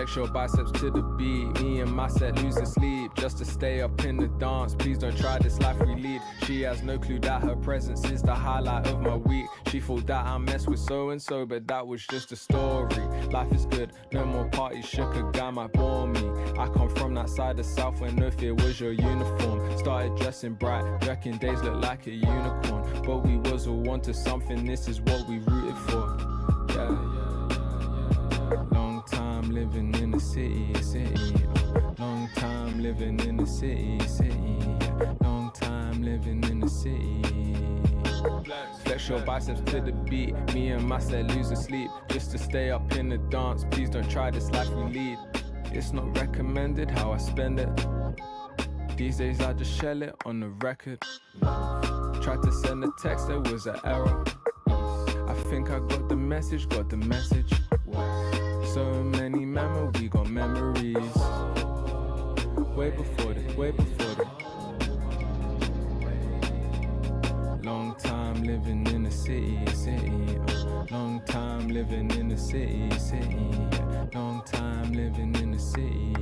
Flex your biceps to the beat. Me and my set losing sleep just to stay up in the dance. Please don't try this life we lead. She has no clue that her presence is the highlight of my week. She thought that I messed with so-and-so, but that was just a story. Life is good, no more parties, shook a guy might bore me. I come from that side of South where no fear was your uniform. Started dressing bright, wrecking days look like a unicorn. But we was all on to something, this is what we rooted for. Long time living in the city. Long time living in the city. Long time living in the city. Flex your biceps to the beat. Me and my set losing sleep just to stay up in the dance. Please don't try this life we lead. It's not recommended how I spend it. These days I just shell it on the record. Tried to send a text, there was an error. I think I got the message. So many memories, we got memories. Way before the. Long time living in the city. Long time living in the city. Long time living in the city.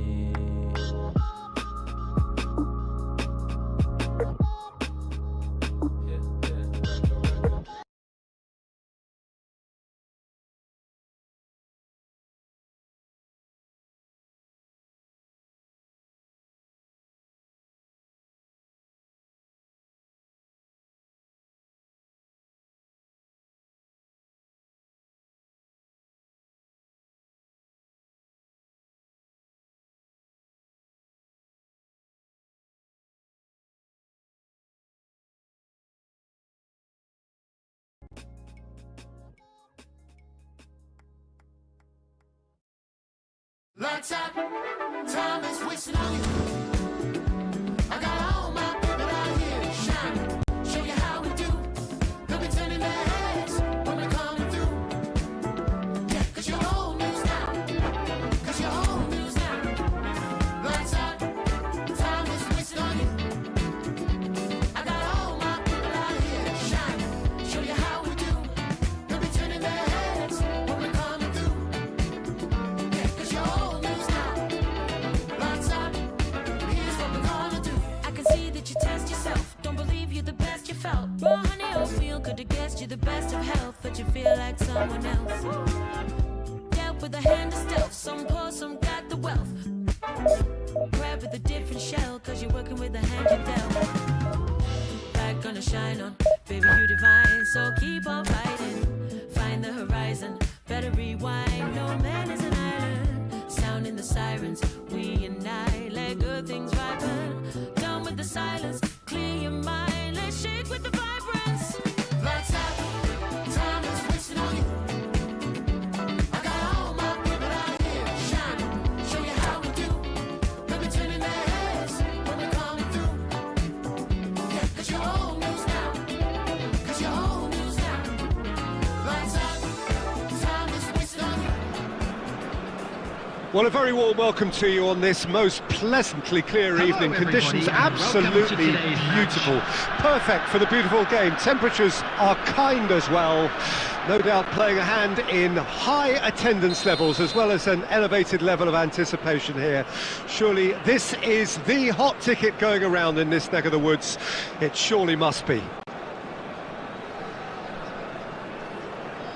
Lights out, time is wasting on you. I got all my people out here shining. Show you how we do. They'll be turning their heads when we're coming through. Yeah, cause you're old news now. Lights out, time is wasting on you. I got all my people out here shining. Show you how we do. They'll be turning their heads when we're coming through. Yeah, cause you're old. Raw honey oatmeal could have guessed you're the best of health, but you feel like someone else. Dealt with a hand of stealth, some poor, some got the wealth. Grab with a different shell, cause you're working with the hand you dealt. Back gonna shine on, baby you divine, so keep on fighting. Find the horizon, better rewind, no man is an island. Sounding the sirens, we unite, let good things ripen. Done with the silence, clear your mind, let's shake with the vibrance. Lights out, time is wasting on you. I got all my people out here shining. Show you how we do. They'll be turning their heads when we're coming through. Yeah, cause you're old news now. Lights out, time is wasting on you. Well, a very warm welcome to you on this most pleasantly clear evening. Conditions absolutely beautiful. Perfect for the beautiful game. Temperatures are kind as well. No doubt playing a hand in high attendance levels as well as an elevated level of anticipation here. Surely this is the hot ticket going around in this neck of the woods. It surely must be.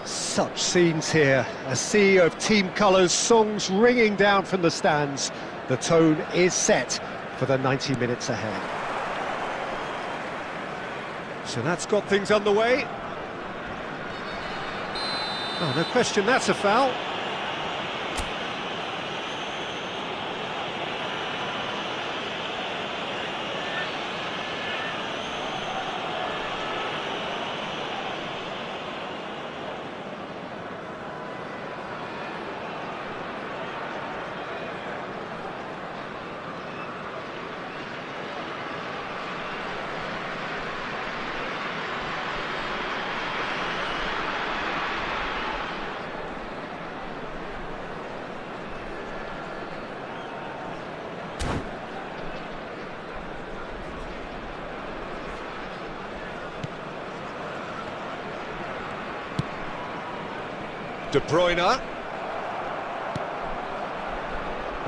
Such scenes here, a sea of team colours, songs ringing down from the stands. The tone is set for the 90 minutes ahead. So that's got things underway. Oh, no question, that's a foul. De Bruyne.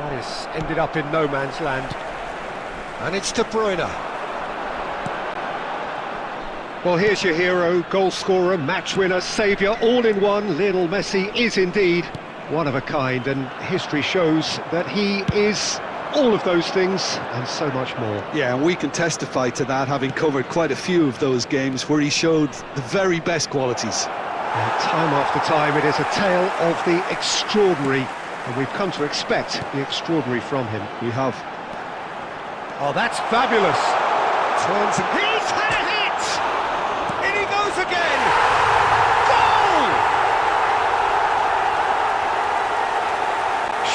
That is ended up in no man's land. And it's De Bruyne. Well, here's your hero, goal scorer, match winner, saviour, all in one. Lionel Messi is indeed one of a kind, and history shows that he is all of those things and so much more. Yeah, and we can testify to that, having covered quite a few of those games where he showed the very best qualities. And time after time, it is a tale of the extraordinary, and we've come to expect the extraordinary from him. We have. Oh, that's fabulous! Turns and he's had a hit! In he goes again! Goal!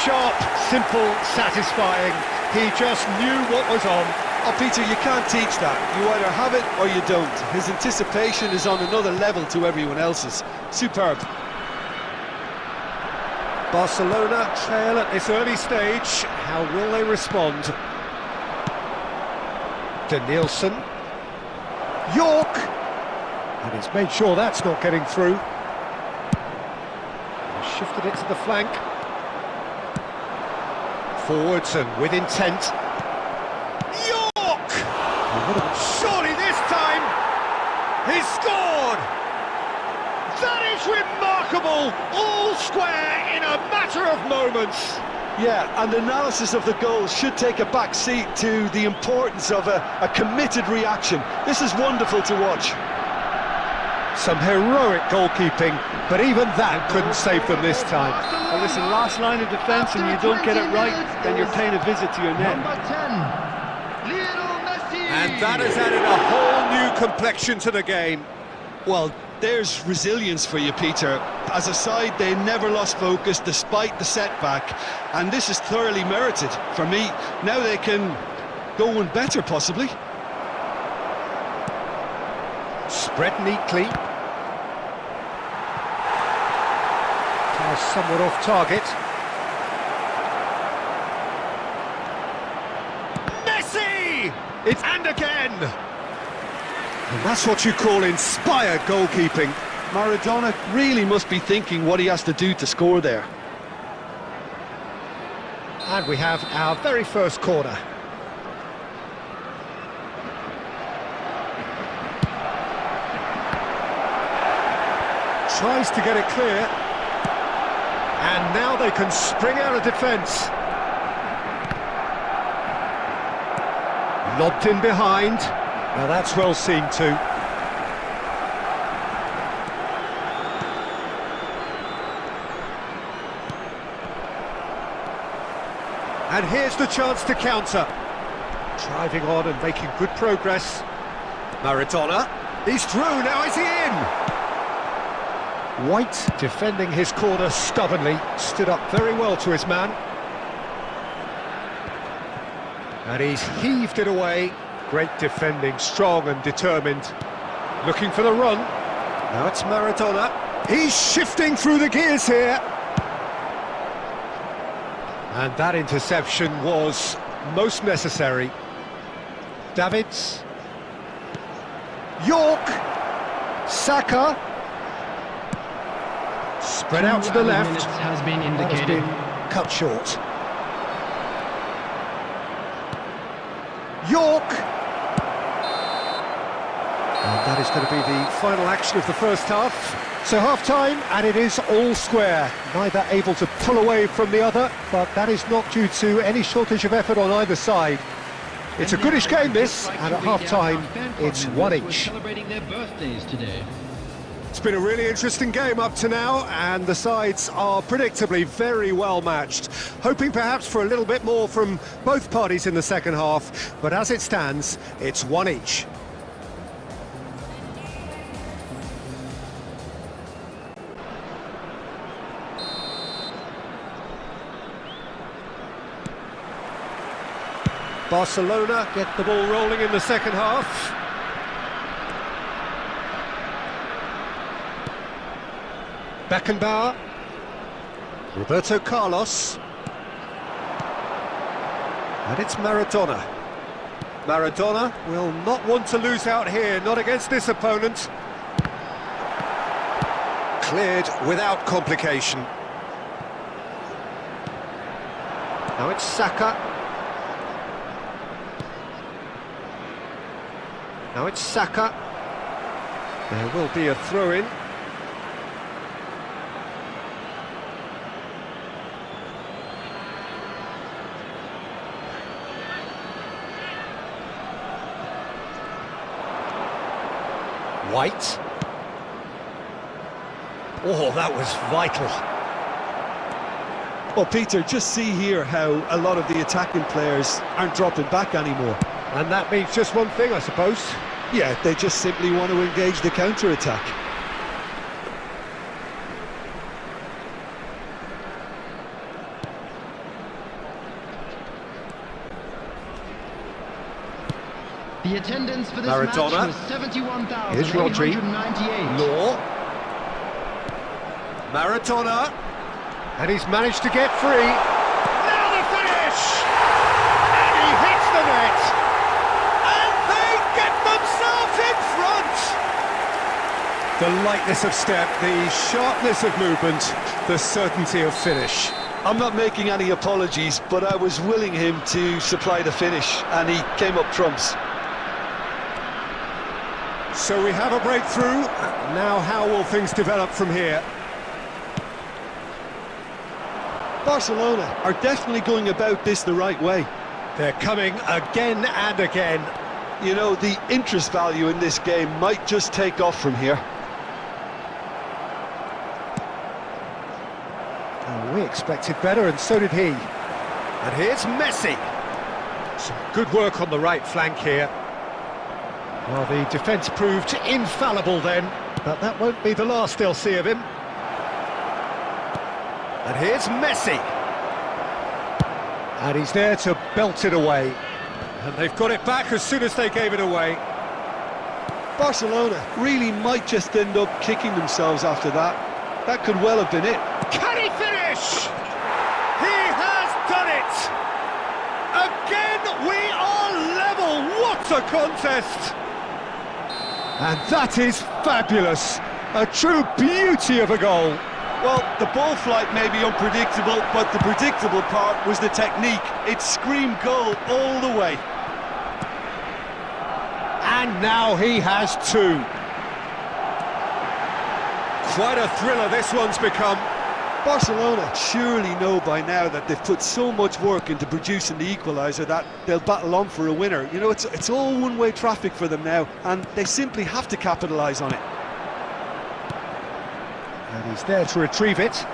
Sharp, simple, satisfying. He just knew what was on. Oh, Peter, you can't teach that. You either have it or you don't. His anticipation is on another level to everyone else's. Superb. Barcelona trail at this early stage. How will they respond? De Nielsen. York! And he's made sure that's not getting through. He's shifted it to the flank. Forwards and with intent. York! Surely this time he's scored! That is remarkable! All square in a matter of moments. Yeah, and analysis of the goals should take a back seat to the importance of a committed reaction. This is wonderful to watch. Some heroic goalkeeping, but even that couldn't save them this time. Well, listen, last line of defence and you don't get it right, then you're paying a visit to your net. And that has added a whole new complexion to the game. Well, there's resilience for you, Peter. As a side, they never lost focus despite the setback, and this is thoroughly merited for me. Now they can go one better, possibly. Spread neatly. Pass somewhat off target. Messi! It's and again! And that's what you call inspired goalkeeping. Maradona really must be thinking what he has to do to score there. And we have our very first corner. Tries to get it clear. And now they can spring out of defence. Lobbed in behind. Now that's well seen too. And here's the chance to counter. Driving on and making good progress. Maradona. He's through, now is he in? White, defending his corner stubbornly, stood up very well to his man. And he's heaved it away. Great defending, strong and determined. Looking for the run. Now it's Maradona. He's shifting through the gears here. And that interception was most necessary. Davids. York. Saka. Spread out to the left. Has been indicated. That has been cut short. York. And that is going to be the final action of the first half. So half-time, and it is all square. Neither able to pull away from the other, but that is not due to any shortage of effort on either side. It's a goodish game, this, and at half-time, it's one each. Celebrating their birthdays today. It's been a really interesting game up to now, and the sides are predictably very well matched. Hoping perhaps for a little bit more from both parties in the second half, but as it stands, it's one each. Barcelona get the ball rolling in the second half. Beckenbauer. Roberto Carlos. And it's Maradona. Maradona will not want to lose out here, not against this opponent. Cleared without complication. Now it's Saka. Now it's Saka. There will be a throw-in. White. Oh, that was vital. Well, Peter, just see here how a lot of the attacking players aren't dropping back anymore. And that means just one thing, I suppose. Yeah, they just simply want to engage the counter-attack. The attendance for this Maradona. match was 71,898. Here's Rodri. Law. Maradona. And he's managed to get free. Now the finish! And he hits the net! And they get themselves in front! The lightness of step, the sharpness of movement, the certainty of finish. I'm not making any apologies, but I was willing him to supply the finish, and he came up trumps. So we have a breakthrough. Now how will things develop from here? Barcelona are definitely going about this the right way. They're coming again and again. You know, the interest value in this game might just take off from here. Oh, we expected better, and so did he. And here's Messi. Some good work on the right flank here. Well, the defence proved infallible then, but that won't be the last they'll see of him. And here's Messi. And he's there to belt it away. And they've got it back as soon as they gave it away. Barcelona really might just end up kicking themselves after that. That could well have been it. Can he finish? He has done it! Again, we are level! What a contest! And that is fabulous. A true beauty of a goal. Well, the ball flight may be unpredictable, but the predictable part was the technique. It screamed goal all the way. And now he has two. Quite a thriller this one's become. Barcelona surely know by now that they've put so much work into producing the equaliser that they'll battle on for a winner. You know, it's all one-way traffic for them now, and they simply have to capitalise on it. And he's there to retrieve it.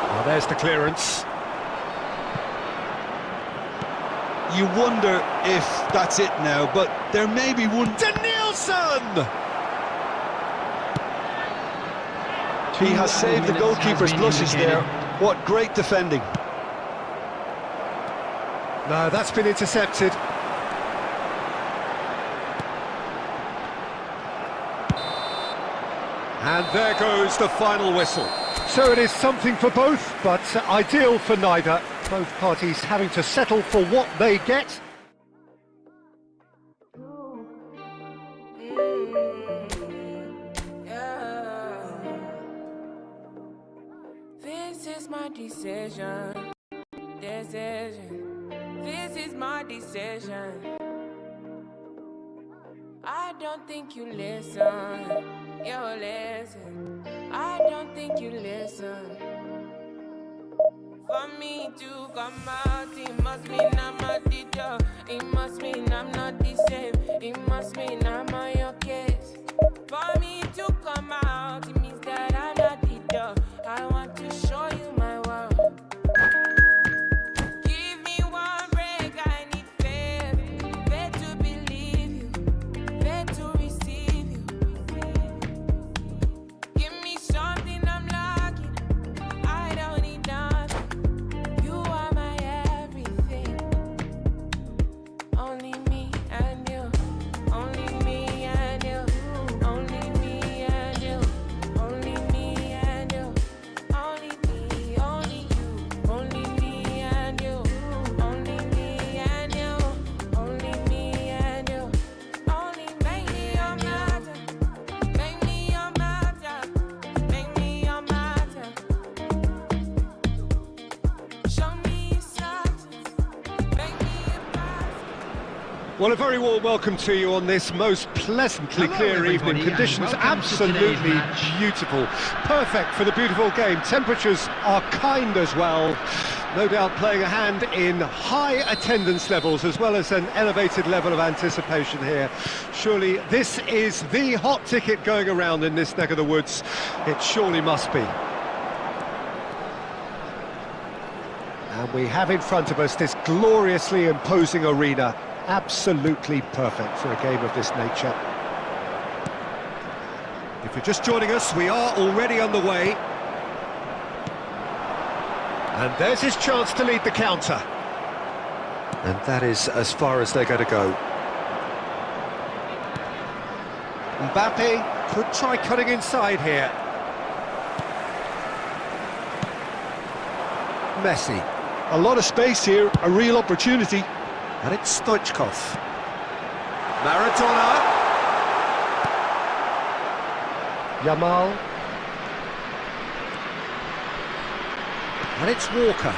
Well, there's the clearance. You wonder if that's it now, but there may be one... Danielson! He has saved the goalkeeper's blushes there. What great defending. No, that's been intercepted. And there goes the final whistle. So it is something for both, but ideal for neither. Both parties having to settle for what they get. This is my decision. This is my decision. I don't think you listen. You listen. I don't think you listen. For me to come out, it must mean I'm not the door. It must mean I'm not the same. It must mean I'm on your case. For me to come out, it means that I'm not the door. I want to show you my world. Give me one break, I need faith. Faith to believe you, faith to receive you. Give me something I'm lacking, I don't need nothing. You are my everything. Only me and you, only me and you, only me and you, only me and you, only me, only you, only me and you, only me and you, only me and you, only make me your matter, make me your matter, make me your matter. Well, a very warm welcome to you on this most pleasantly clear evening. Conditions absolutely beautiful. Perfect for the beautiful game. Temperatures are kind as well. No doubt playing a hand in high attendance levels as well as an elevated level of anticipation here. Surely this is the hot ticket going around in this neck of the woods. It surely must be. And we have in front of us this gloriously imposing arena. Absolutely perfect for a game of this nature. If you're just joining us, we are already on the way. And there's his chance to lead the counter. And that is as far as they're going to go. Mbappe could try cutting inside here. Messi. A lot of space here, a real opportunity. And it's Stoichkov. Maradona. Yamal. And it's Walker.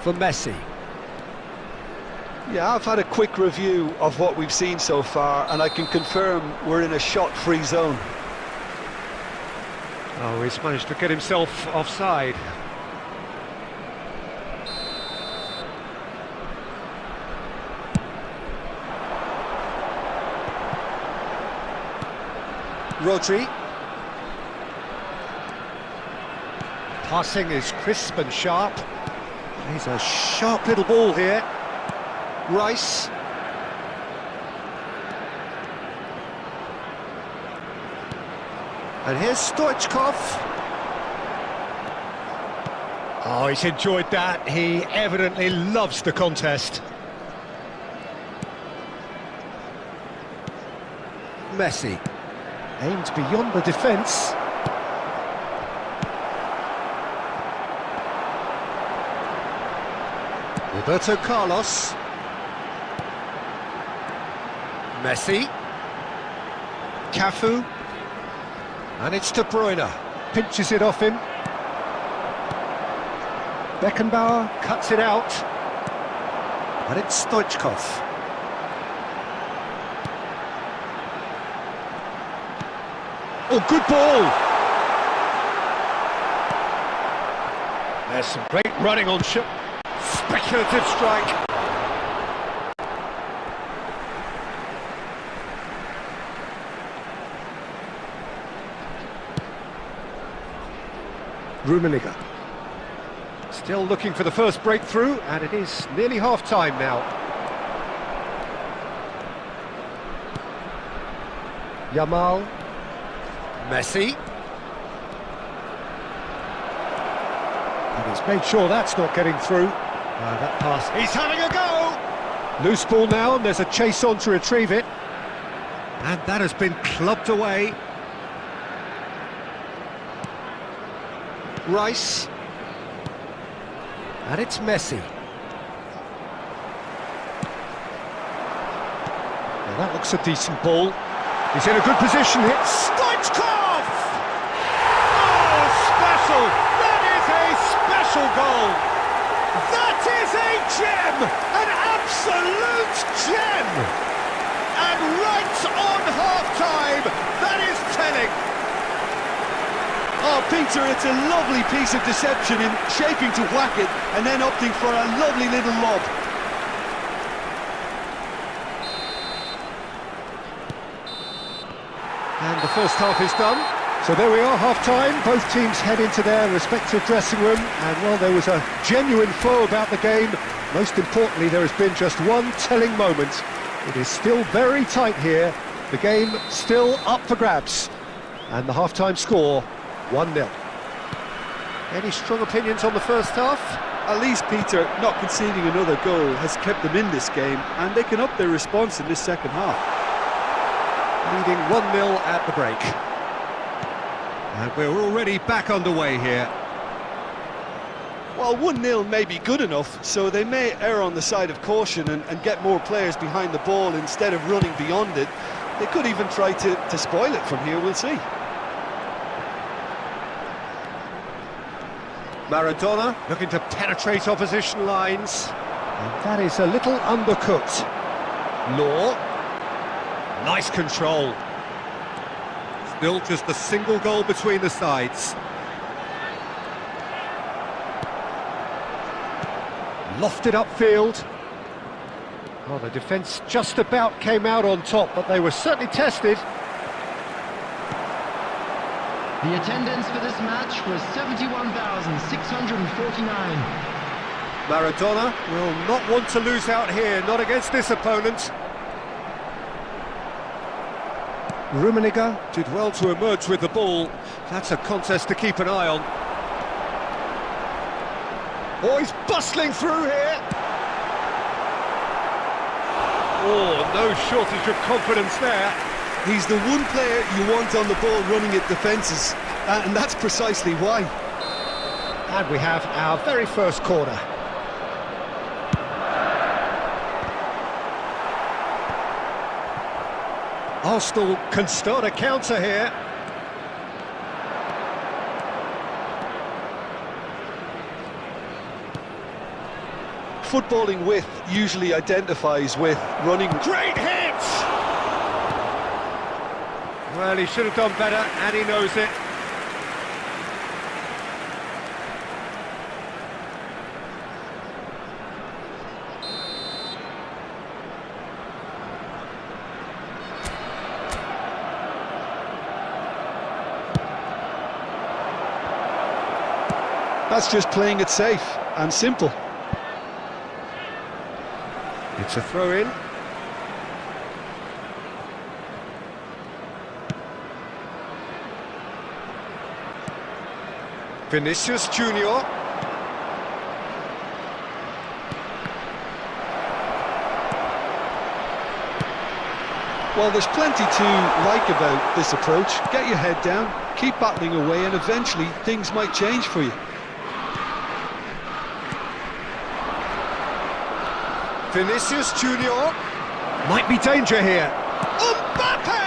For Messi. Yeah, I've had a quick review of what we've seen so far, and I can confirm we're in a shot-free zone. Oh, he's managed to get himself offside. Rodri. Passing is crisp and sharp. He's a sharp little ball here. Rice. And here's Stoichkov. Oh, he's enjoyed that. He evidently loves the contest. Messi. Aimed beyond the defence. Roberto Carlos. Messi. Cafu. And it's De Bruyne. Pinches it off him. Beckenbauer cuts it out. And it's Stoichkov. Oh, good ball! There's some great running on shot. Speculative strike. Rummenigge. Still looking for the first breakthrough, and it is nearly half-time now. Yamal. Messi. And he's made sure that's not getting through. That pass. He's having a go! Loose ball now, and there's a chase on to retrieve it. And that has been clubbed away. Rice. And it's Messi. Well, that looks a decent ball. He's in a good position. It's Stoichkov! Oh, special! That is a special goal! That is a gem! An absolute gem! And right on half-time, that is telling. Oh, Peter, it's a lovely piece of deception in shaping to whack it and then opting for a lovely little lob. And the first half is done. So there we are, half-time. Both teams head into their respective dressing room. And while there was a genuine flow about the game, most importantly, there has been just one telling moment. It is still very tight here. The game still up for grabs. And the half-time score, 1-0. Any strong opinions on the first half? At least, Peter, not conceding another goal has kept them in this game, and they can up their response in this second half. Leading 1-0 at the break. And we're already back underway here. Well, 1-0 may be good enough, so they may err on the side of caution and get more players behind the ball instead of running beyond it. They could even try to spoil it from here, we'll see. Maradona looking to penetrate opposition lines. And that is a little undercooked. Law. Nice control. Still just a single goal between the sides. Lofted upfield. Well, the defence just about came out on top, but they were certainly tested. The attendance for this match was 71,649. Maradona will not want to lose out here, not against this opponent. Rummenigge did well to emerge with the ball. That's a contest to keep an eye on. Oh, he's bustling through here. Oh, no shortage of confidence there. He's the one player you want on the ball running at defences, and that's precisely why. And we have our very first corner. Arsenal can start a counter here. Footballing width usually identifies with running. Great hit! Well, he should have done better, and he knows it. That's just playing it safe and simple. It's a throw-in. Vinicius Junior. Well, there's plenty to like about this approach. Get your head down, keep battling away, and eventually things might change for you. Vinicius Junior. Might be danger here. Mbappe!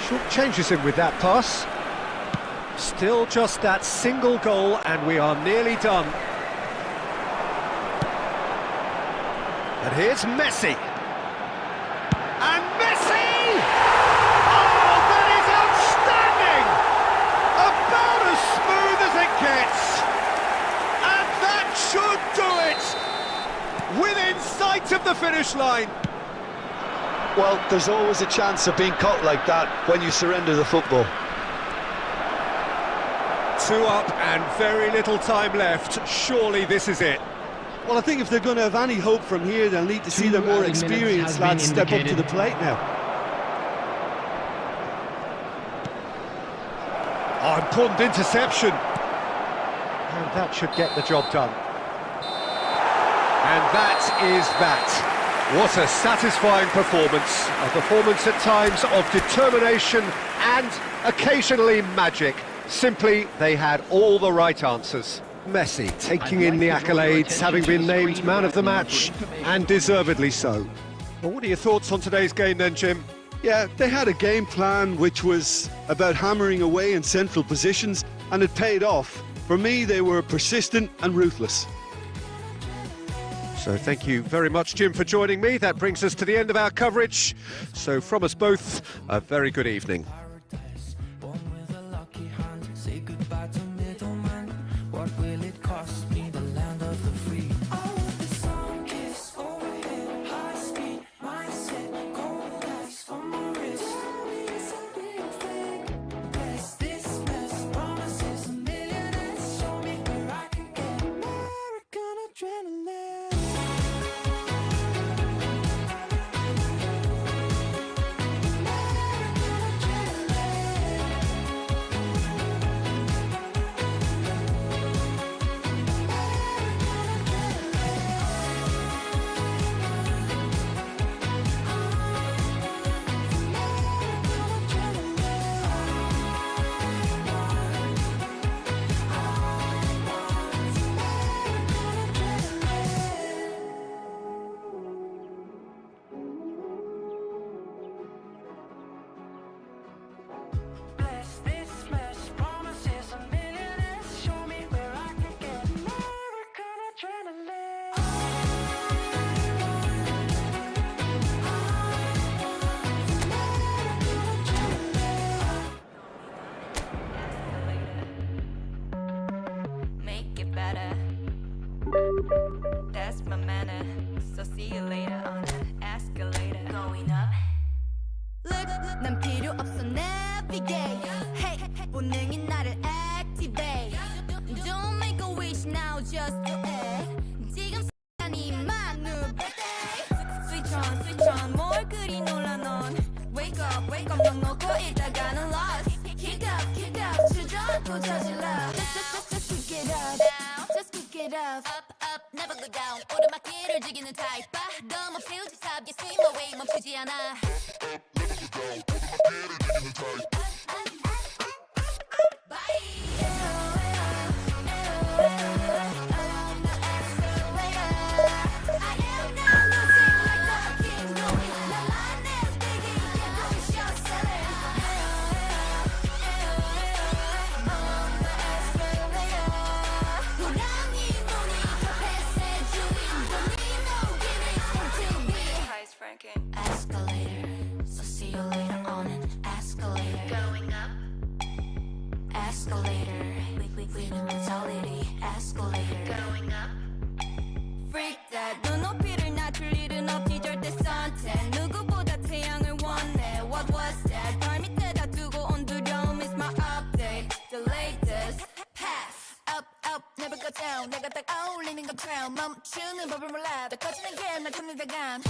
Short changes him with that pass. Still just that single goal, and we are nearly done. And here's Messi. And Messi! Oh, that is outstanding! About as smooth as it gets. And that should do it! Within sight of the finish line. Well, there's always a chance of being caught like that when you surrender the football. 2 up and very little time left. Surely this is it. Well, I think if they're going to have any hope from here, they'll need to see their more experienced lads step up to the plate now. Oh, important interception. And that should get the job done. And that is that. What a satisfying performance. A performance at times of determination and occasionally magic. Simply, they had all the right answers. Messi taking in the accolades, having been named man of the match, and deservedly so. Well, what are your thoughts on today's game then, Jim? Yeah, they had a game plan which was about hammering away in central positions, and it paid off. For me, they were persistent and ruthless. So thank you very much, Jim, for joining me. That brings us to the end of our coverage. So from us both, a very good evening. What will it cost me, the land of the free? I want the sun kiss overhead, high speed, mindset, cold ice on my wrist. Tell me it's a real thing. Bless this mess, promises a millionaires. Show me where I can get American adrenaline. American adrenaline. better. That's my manner. So see you later on the escalator. Going up. Look, 난 필요 없어 navigate. Hey, 본능이 나를 activate. Don't make a wish now, just do it. 지금 시간이 만누르대. Switch on, 뭘 그리 놀라 넌. Wake up, 넌 놓고 있다가는 lost. Kick up, 주저앉고 저질러. Just pick it up, just pick it up. Up, never go down. 오르막길을 즐기는 타입. 너무 filter top, you swim away, 멈추지 않아. Escalator, so see you later on an escalator. Going up. Escalator, winning mentality. Escalator. Going up. Freak that. 눈높이를 낮출 일은 없지 절대 선택. 누구보다 태양을 원해. What was that? 발 밑에다 두고 온 두려움 is my update. The latest. Pass. Up, never go down. 내가 딱 어울리는 것처럼 멈추는 법을 몰라. 더 커지는 게 날 탐내다간.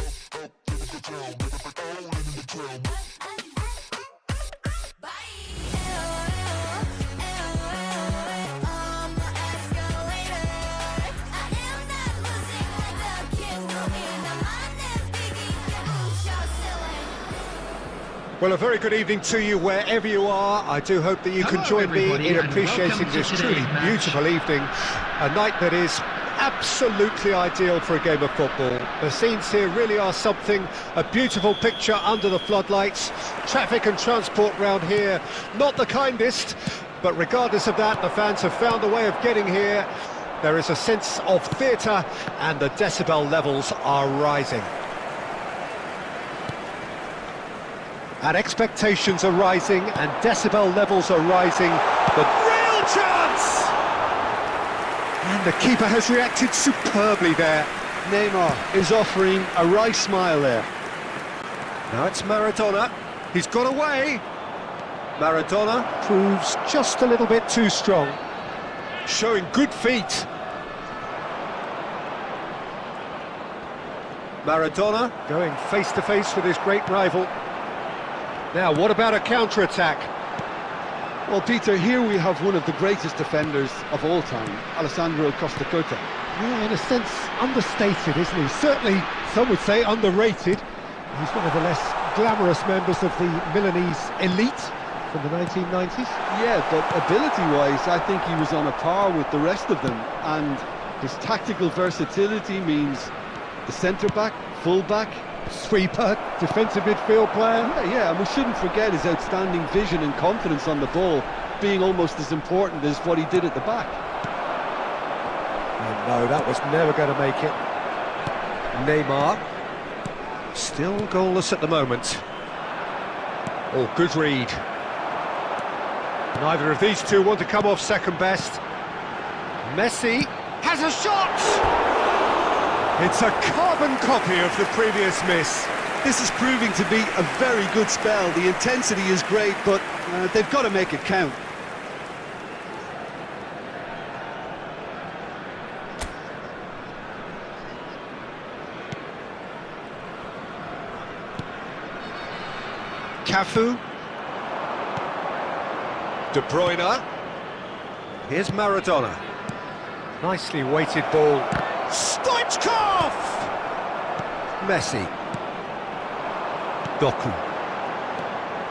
Well, a very good evening to you wherever you are. I do hope that you can join me in appreciating this truly beautiful evening, a night that is absolutely ideal for a game of football. The scenes here really are something, a beautiful picture under the floodlights. Traffic and transport round here, not the kindest, but regardless of that, the fans have found a way of getting here. There is a sense of theatre and the decibel levels are rising. And expectations are rising and decibel levels are rising. The real chance! And the keeper has reacted superbly there. Neymar is offering a right smile there. Now it's Maradona. He's got away. Maradona proves just a little bit too strong. Showing good feet. Maradona going face to face with his great rival. Now, what about a counter-attack? Well, Peter, here we have one of the greatest defenders of all time, Alessandro Costa Curta. Yeah, in a sense, understated, isn't he? Certainly, some would say underrated. He's one of the less glamorous members of the Milanese elite from the 1990s. Yeah, but ability-wise, I think he was on a par with the rest of them. And his tactical versatility means the centre-back, full-back, Sweeper, defensive midfield player. Yeah, and we shouldn't forget his outstanding vision and confidence on the ball being almost as important as what he did at the back. And no, that was never going to make it. Neymar, still goalless at the moment. Oh, good read. Neither of these two want to come off second best. Messi has a shot! It's a carbon copy of the previous miss. This is proving to be a very good spell. The intensity is great, but they've got to make it count. Cafu. De Bruyne. Here's Maradona. Nicely weighted ball. Stoichkov! Messi. Doku.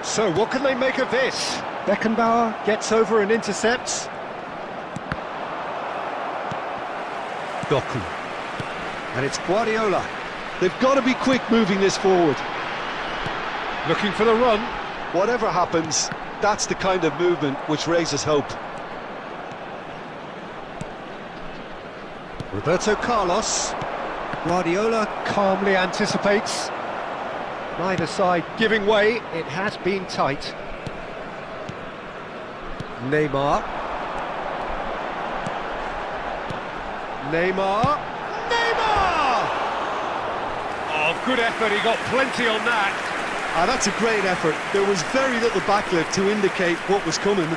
So what can they make of this? Beckenbauer gets over and intercepts. Doku. And it's Guardiola. They've got to be quick moving this forward. Looking for the run. Whatever happens, that's the kind of movement which raises hope. Roberto Carlos. Guardiola calmly anticipates. Neither side giving way. It has been tight. Neymar. Neymar! Neymar! Oh, good effort, he got plenty on that. Ah, that's a great effort. There was very little backlift to indicate what was coming.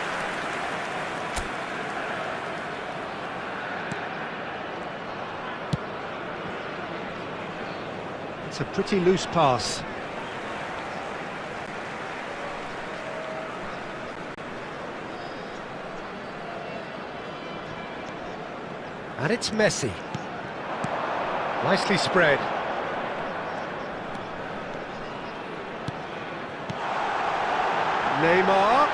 It's a pretty loose pass. And it's Messi. Nicely spread. Neymar.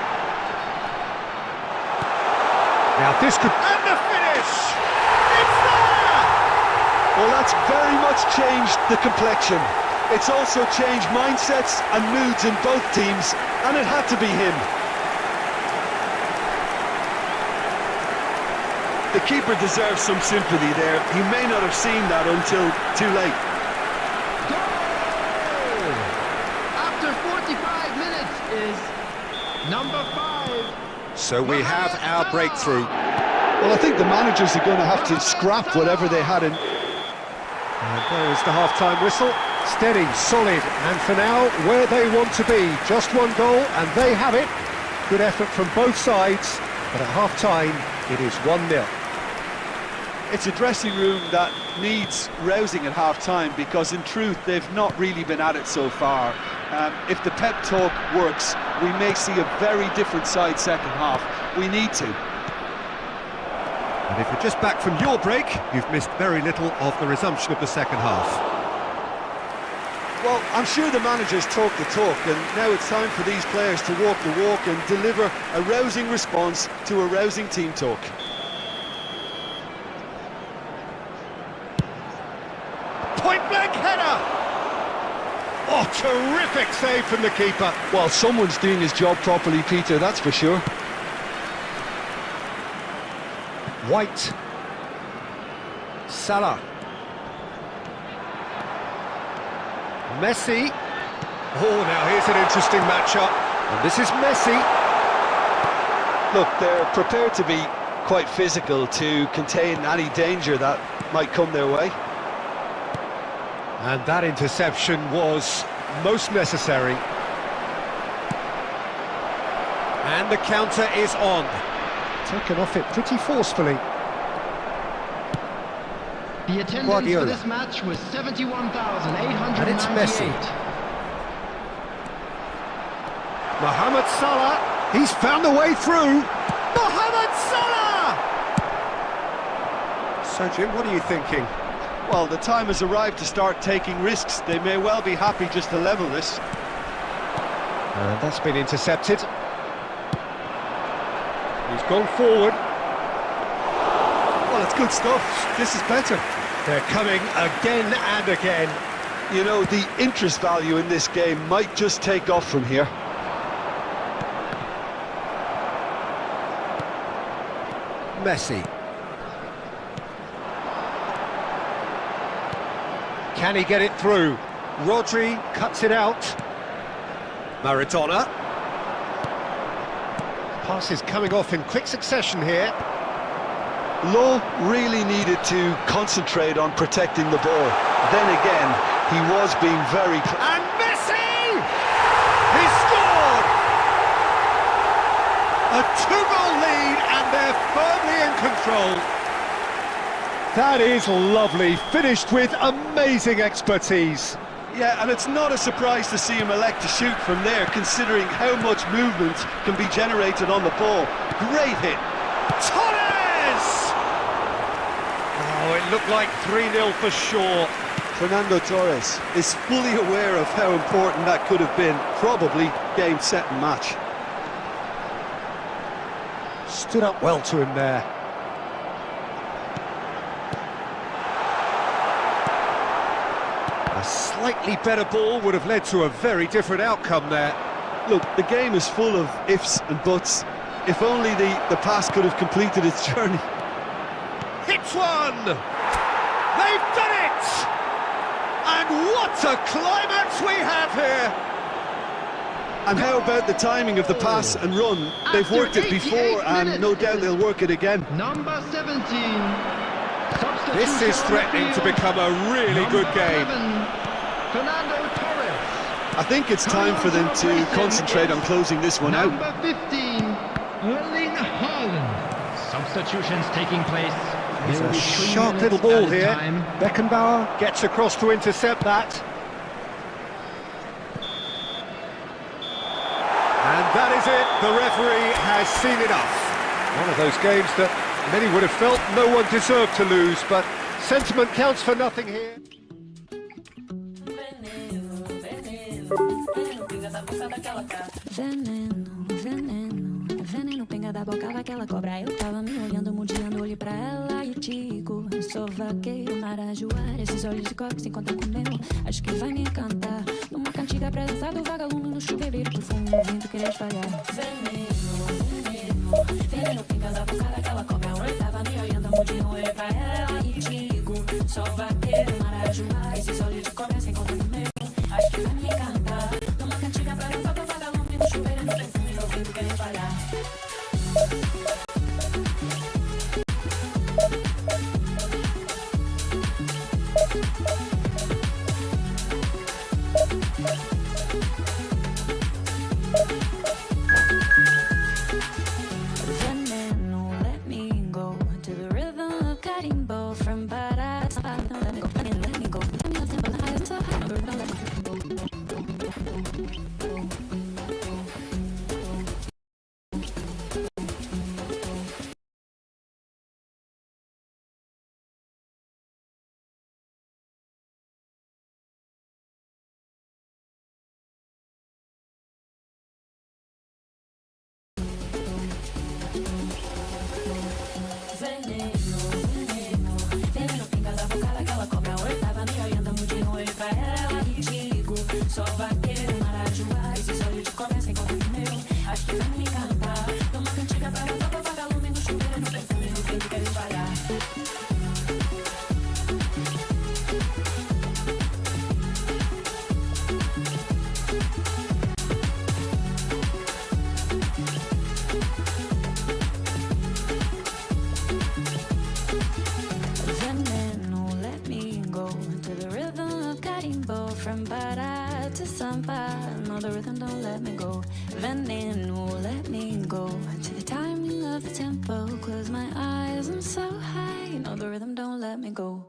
Now this could... And the finish! It's there! Well, that's very much changed the complexion. It's also changed mindsets and moods in both teams, and it had to be him. The keeper deserves some sympathy there. He may not have seen that until too late. Goal! After 45 minutes is number 5. So we have our breakthrough. Well, I think the managers are going to have to scrap whatever they had in. And there is the half-time whistle. Steady, solid, and for now, where they want to be. Just one goal, and they have it. Good effort from both sides, but at half-time, it is 1-0. It's a dressing room that needs rousing at half-time because, in truth, they've not really been at it so far. If the pep talk works, we may see a very different side second half. We need to. And if you're just back from your break, you've missed very little of the resumption of the second half. Well, I'm sure the managers talk the talk, and now it's time for these players to walk the walk and deliver a rousing response to a rousing team talk. Point-blank header! Oh, terrific save from the keeper. Well, someone's doing his job properly, Peter, that's for sure. White. Salah. Messi. Oh, now here's an interesting matchup. And this is Messi. Look, they're prepared to be quite physical to contain any danger that might come their way. And that interception was most necessary. And the counter is on. Taken off it pretty forcefully. The attendance Guardiola. for this match was 71,898. And it's Messi. Mohamed Salah, he's found the way through. Mohamed Salah! So, Jim, what are you thinking? Well, the time has arrived to start taking risks. They may well be happy just to level this. And that's been intercepted. He's gone forward. Well, it's good stuff. This is better. They're coming again and again. You know, the interest value in this game might just take off from here. Messi. Can he get it through? Rodri cuts it out. Maradona. Pass is coming off in quick succession here. Lowe really needed to concentrate on protecting the ball. Then again, he was being very... And Messi! He scored! A 2-goal lead and they're firmly in control. That is lovely, finished with amazing expertise. Yeah, and it's not a surprise to see him elect to shoot from there, considering how much movement can be generated on the ball. Great hit. Torres! Oh, it looked like 3-0 for sure. Fernando Torres is fully aware of how important that could have been. Probably game, set and match. Stood up well to him there. A slightly better ball would have led to a very different outcome there. Look, the game is full of ifs and buts. If only the pass could have completed its journey. Hits one! They've done it! And what a climax we have here! And how about the timing of the pass and run? They've worked it before and no doubt they'll work it again. Number 17, This is threatening to become a really good game. I think it's time for them to concentrate on closing this one out. Number 15, Erling Haaland. Substitutions taking place. It's There will a be 3 sharp little minutes ball added here. time. Beckenbauer gets across to intercept that. And that is it. The referee has seen enough. One of those games that many would have felt no one deserved to lose, but sentiment counts for nothing here. Veneno, pinga da boca daquela cobra. Eu tava me olhando, mudiando, olhei pra ela e o tico. Sou vaqueiro, marajoara, esses olhos de coque se encontram com o meu. Acho que vai me encantar. Numa cantiga pra dançar do vagalume no chuveiro profundo, no vento querer espalhar. Veneno, pinga da boca daquela cobra. Eu tava me olhando, mudiando, olhei pra ela e o tico. Sou vaqueiro, marajoara, esses olhos de coque se encontram com o meu. Acho que vai me encantar. Numa cantiga pra dançar do vagalume no chuveiro profundo, no vento querer espalhar. Veneno, let me go to the rhythm of cutting bow from Bara. Let me go, let me go. Tell me the tempo, the highest, so high. Don't let me go. Veneno, pinga da boca daquela cobra. Eu tava me olhando, mudinho, olhei pra ela e digo: sou vaqueiro, marajoara, esses olhos de cobra se encontram com o meu. Acho que vai me encantar. Numa cantiga pra dançar com vagalume no chuveiro, no perfume, no vento quer espalhar. Veneno, let me go to the rhythm of cutting bow from Bara to Sampa. No, the rhythm don't let me go. Veneno, let me go to the timing of the tempo. Close my eyes, I'm so high. No, the rhythm don't let me go.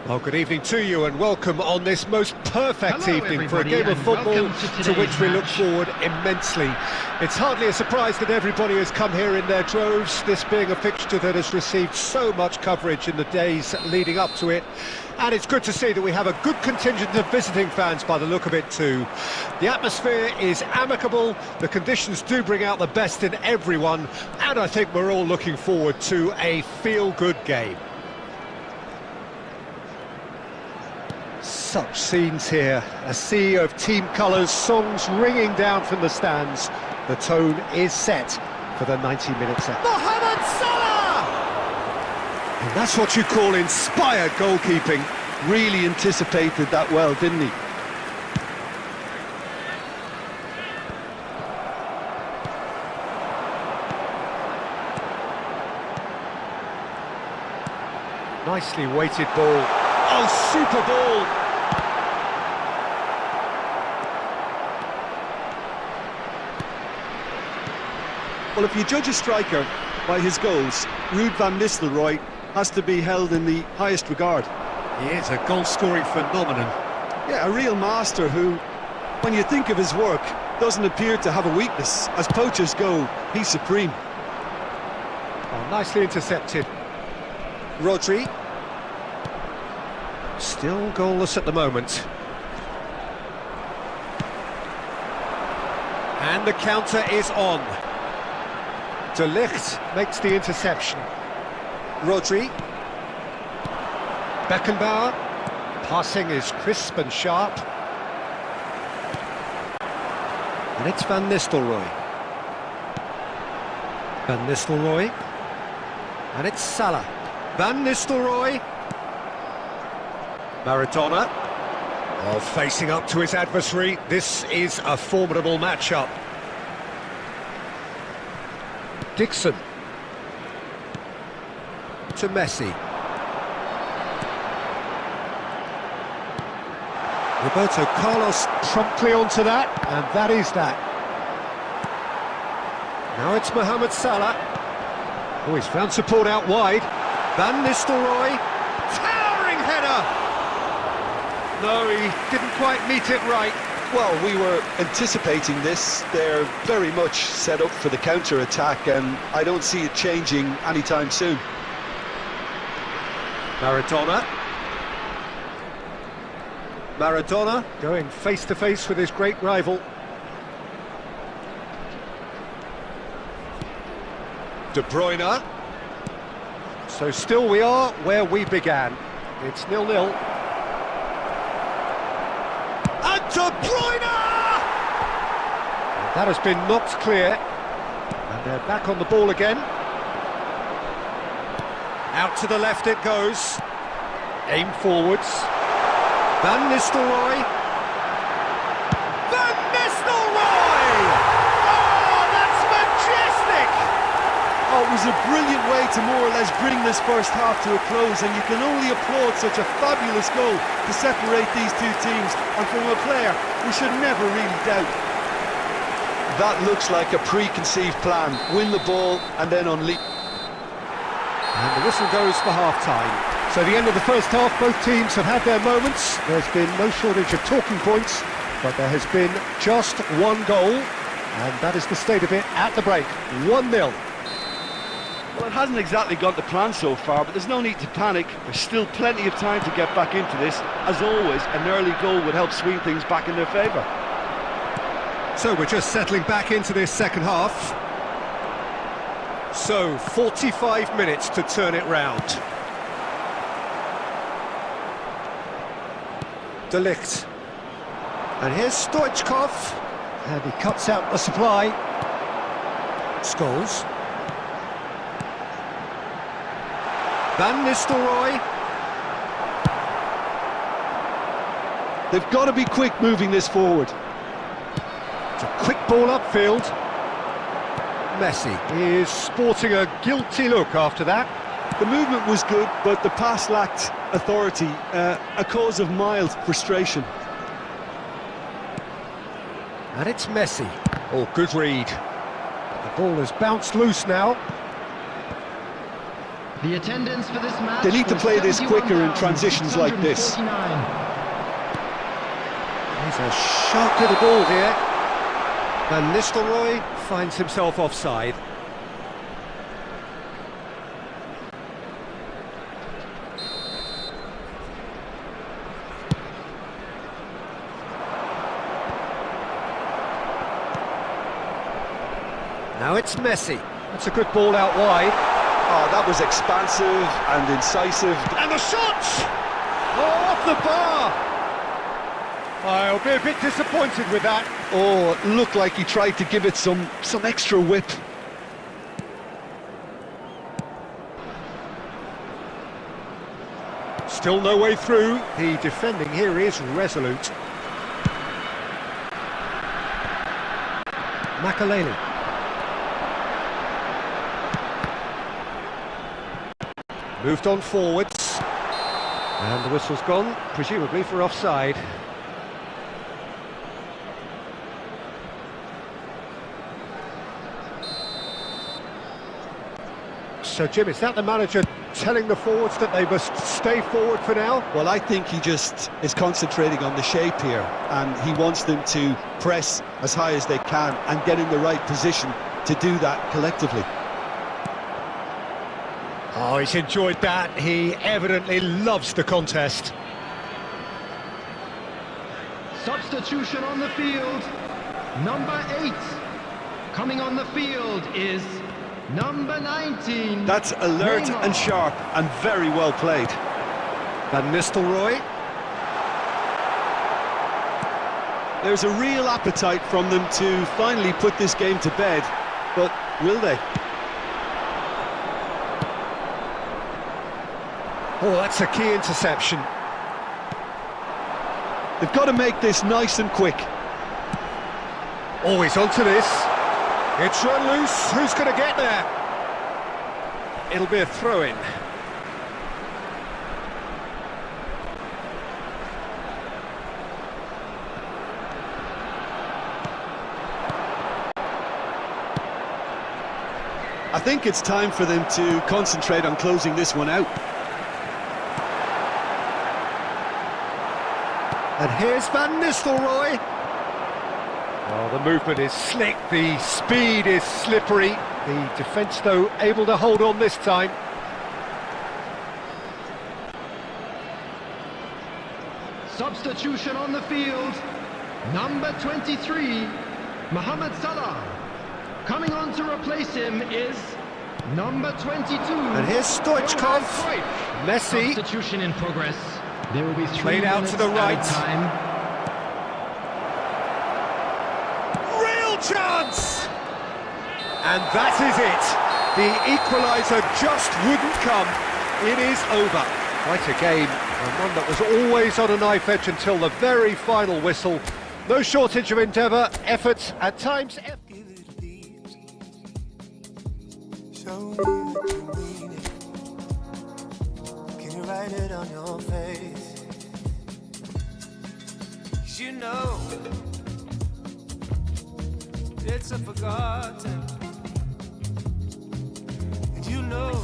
Well, good evening to you and welcome on this most perfect Hello, evening for a everybody, game of and football welcome to to which we look today's forward immensely. It's hardly a surprise that everybody has come here in their droves, this being a fixture that has received so much coverage in the days leading up to it. And it's good to see that we have a good contingent of visiting fans by the look of it too. The atmosphere is amicable, the conditions do bring out the best in everyone, and I think we're all looking forward to a feel-good game. Such scenes here, a sea of team colours, songs ringing down from the stands. The tone is set for the 90-minute set. Mohamed Salah! And that's what you call inspired goalkeeping. Really anticipated that well, didn't he? Nicely weighted ball. Oh, super ball! Well, if you judge a striker by his goals, Ruud van Nistelrooy has to be held in the highest regard. He is a goal-scoring phenomenon. Yeah, a real master who, when you think of his work, doesn't appear to have a weakness. As poachers go, he's supreme. Oh, nicely intercepted. Rodri. Still goalless at the moment. And the counter is on. De Ligt makes the interception. Rodri. Beckenbauer. Passing is crisp and sharp. And it's Van Nistelrooy. Van Nistelrooy. And it's Salah. Van Nistelrooy. Maradona. Oh, facing up to his adversary. This is a formidable matchup. Dixon. To Messi. Roberto Carlos promptly onto that, and that is that. Now it's Mohamed Salah. Oh, he's found support out wide. Van Nistelrooy. Towering header! No, he didn't quite meet it right. Well, we were anticipating this. They're very much set up for the counter-attack, and I don't see it changing anytime soon. Maradona. Maradona going face-to-face with his great rival. De Bruyne. So still we are where we began. It's 0-0. And De Bruyne! And that has been knocked clear. And they're back on the ball again. Out to the left it goes. Aim forwards. Van Nistelrooy. Van Nistelrooy! Oh, that's majestic! Oh, it was a brilliant way to more or less bring this first half to a close, and you can only applaud such a fabulous goal to separate these two teams, and from a player we should never really doubt. That looks like a preconceived plan. Win the ball and then unleash. And the whistle goes for half-time. So the end of the first half, both teams have had their moments. There's been no shortage of talking points, but there has been just one goal, and that is the state of it at the break. 1-0. Well, it hasn't exactly gone to plan so far, but there's no need to panic. There's still plenty of time to get back into this. As always, an early goal would help swing things back in their favour. So we're just settling back into this second half. So 45 minutes to turn it round. De Ligt. And here's Stoichkov. And he cuts out the supply. Scholes. Van Nistelrooy. They've got to be quick moving this forward. It's a quick ball upfield. Messi is sporting a guilty look after that. The movement was good, but the pass lacked authority, a cause of mild frustration. And it's Messi. Oh, good read. The ball has bounced loose now. The attendance for this match. They need to play this quicker in transitions like this. There's a sharp little ball here. Van Nistelrooy finds himself offside. Now it's Messi. That's a good ball out wide. Oh, that was expansive and incisive. And the shot! Oh, off the bar! I'll be a bit disappointed with that. Oh, it looked like he tried to give it some extra whip. Still no way through. The defending here is resolute. Makaleli. Moved on forwards. And the whistle's gone, presumably for offside. So, Jim, is that the manager telling the forwards that they must stay forward for now? Well, I think he just is concentrating on the shape here, and he wants them to press as high as they can and get in the right position to do that collectively. Oh, he's enjoyed that. He evidently loves the contest. substitution on the field. Number 8 coming on the field is number 19. That's alert Neymar. and sharp and very well played. Van Nistelrooy. There's a real appetite from them to finally put this game to bed, but will they? Oh, that's a key interception. They've got to make this nice and quick. Always onto this. It's run loose. Who's going to get there? It'll be a throw-in. I think it's time for them to concentrate on closing this one out. And here's Van Nistelrooy. Oh, the movement is slick, the speed is slippery. The defence, though, able to hold on this time. Substitution on the field. Number 23, Mohamed Salah. Coming on to replace him is number 22. And here's Stoichkov. Messi. Substitution in progress. There will be 3 Played out to the right. Time. Real chance! And that is it. The equaliser just wouldn't come. It is over. Quite a game, and one that was always on a knife edge until the very final whistle. No shortage of endeavour, effort, at times... Show me that you mean it. Can you write it on your face? 'Cause you know it's a forgotten. And you know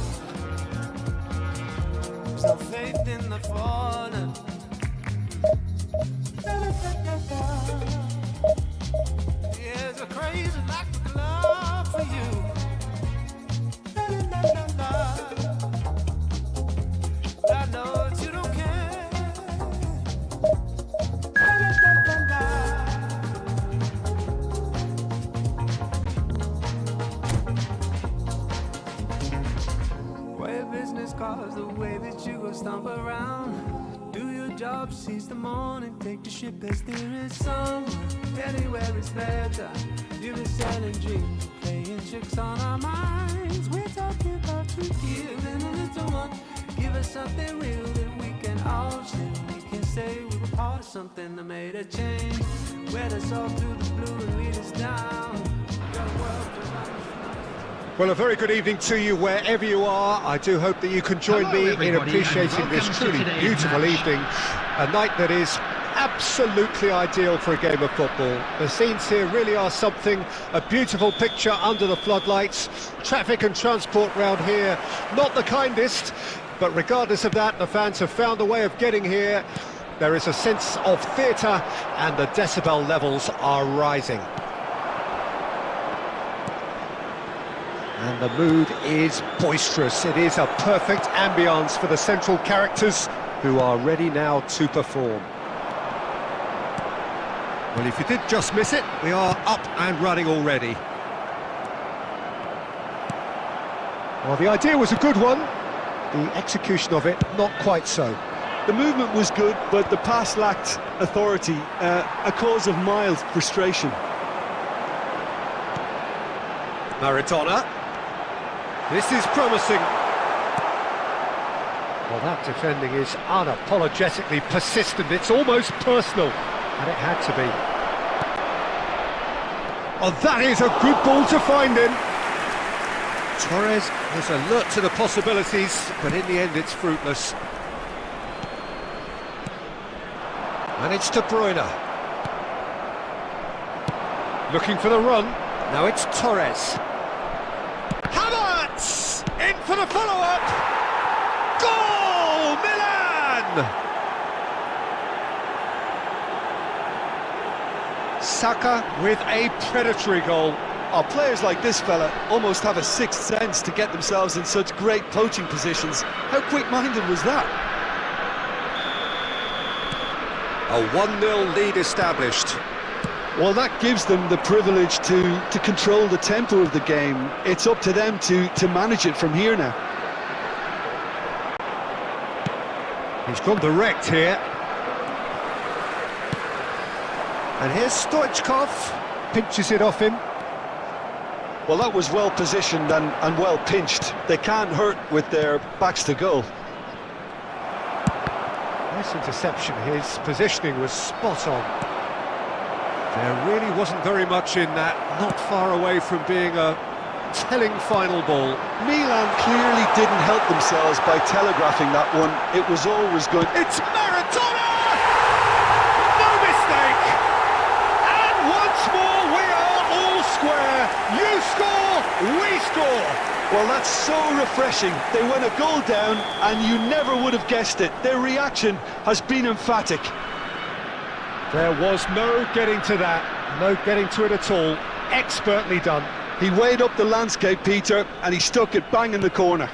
there's no faith in the fallen. There's a crazy lack of love for you. I know that you don't care. Way of business calls the way that you go stomp around. Do your job, seize the morning, take the ship as there is somewhere. Anywhere is better. You be selling dreams, playing tricks on our minds. We're talking about to give them a little one. Give us something real that we can all share. We can say we were part of something that made a change. Wet us all through the blue and lead us down. Got a world to run. Well, a very good evening to you wherever you are. I do hope that you can join me in appreciating this truly beautiful evening. A night that is absolutely ideal for a game of football. The scenes here really are something. A beautiful picture under the floodlights. Traffic and transport round here, not the kindest. But regardless of that, the fans have found a way of getting here. There is a sense of theatre and the decibel levels are rising. And the mood is boisterous. It is a perfect ambience for the central characters who are ready now to perform. Well, if you did just miss it, we are up and running already. Well, the idea was a good one. The execution of it, not quite so. The movement was good, but the pass lacked authority, a cause of mild frustration. Maradona. This is promising. Well, that defending is unapologetically persistent. It's almost personal, and it had to be. Oh, that is a good ball to find him. Torres is alert to the possibilities, but in the end it's fruitless. And it's De Bruyne. Looking for the run. Now it's Torres. Havertz! In for the follow-up! Goal! Milan! Saka with a predatory goal. Oh, players like this fella almost have a sixth sense to get themselves in such great poaching positions. How quick-minded was that? A 1-0 lead established. Well, that gives them the privilege to control the tempo of the game. It's up to them to manage it from here now. He's gone direct here. And here's Stoichkov. Pinches it off him. Well, that was well positioned and well pinched. They can't hurt with their backs to goal. Nice interception, his positioning was spot on. There really wasn't very much in that, not far away from being a telling final ball. Milan clearly didn't help themselves by telegraphing that one. It was always good. It's Maradona! No mistake! And once more we are all square. You score, we score. Well, that's so refreshing. They went a goal down and you never would have guessed it. Their reaction has been emphatic. There was no getting to that, no getting to it at all. Expertly done. He weighed up the landscape, Peter, and he stuck it bang in the corner.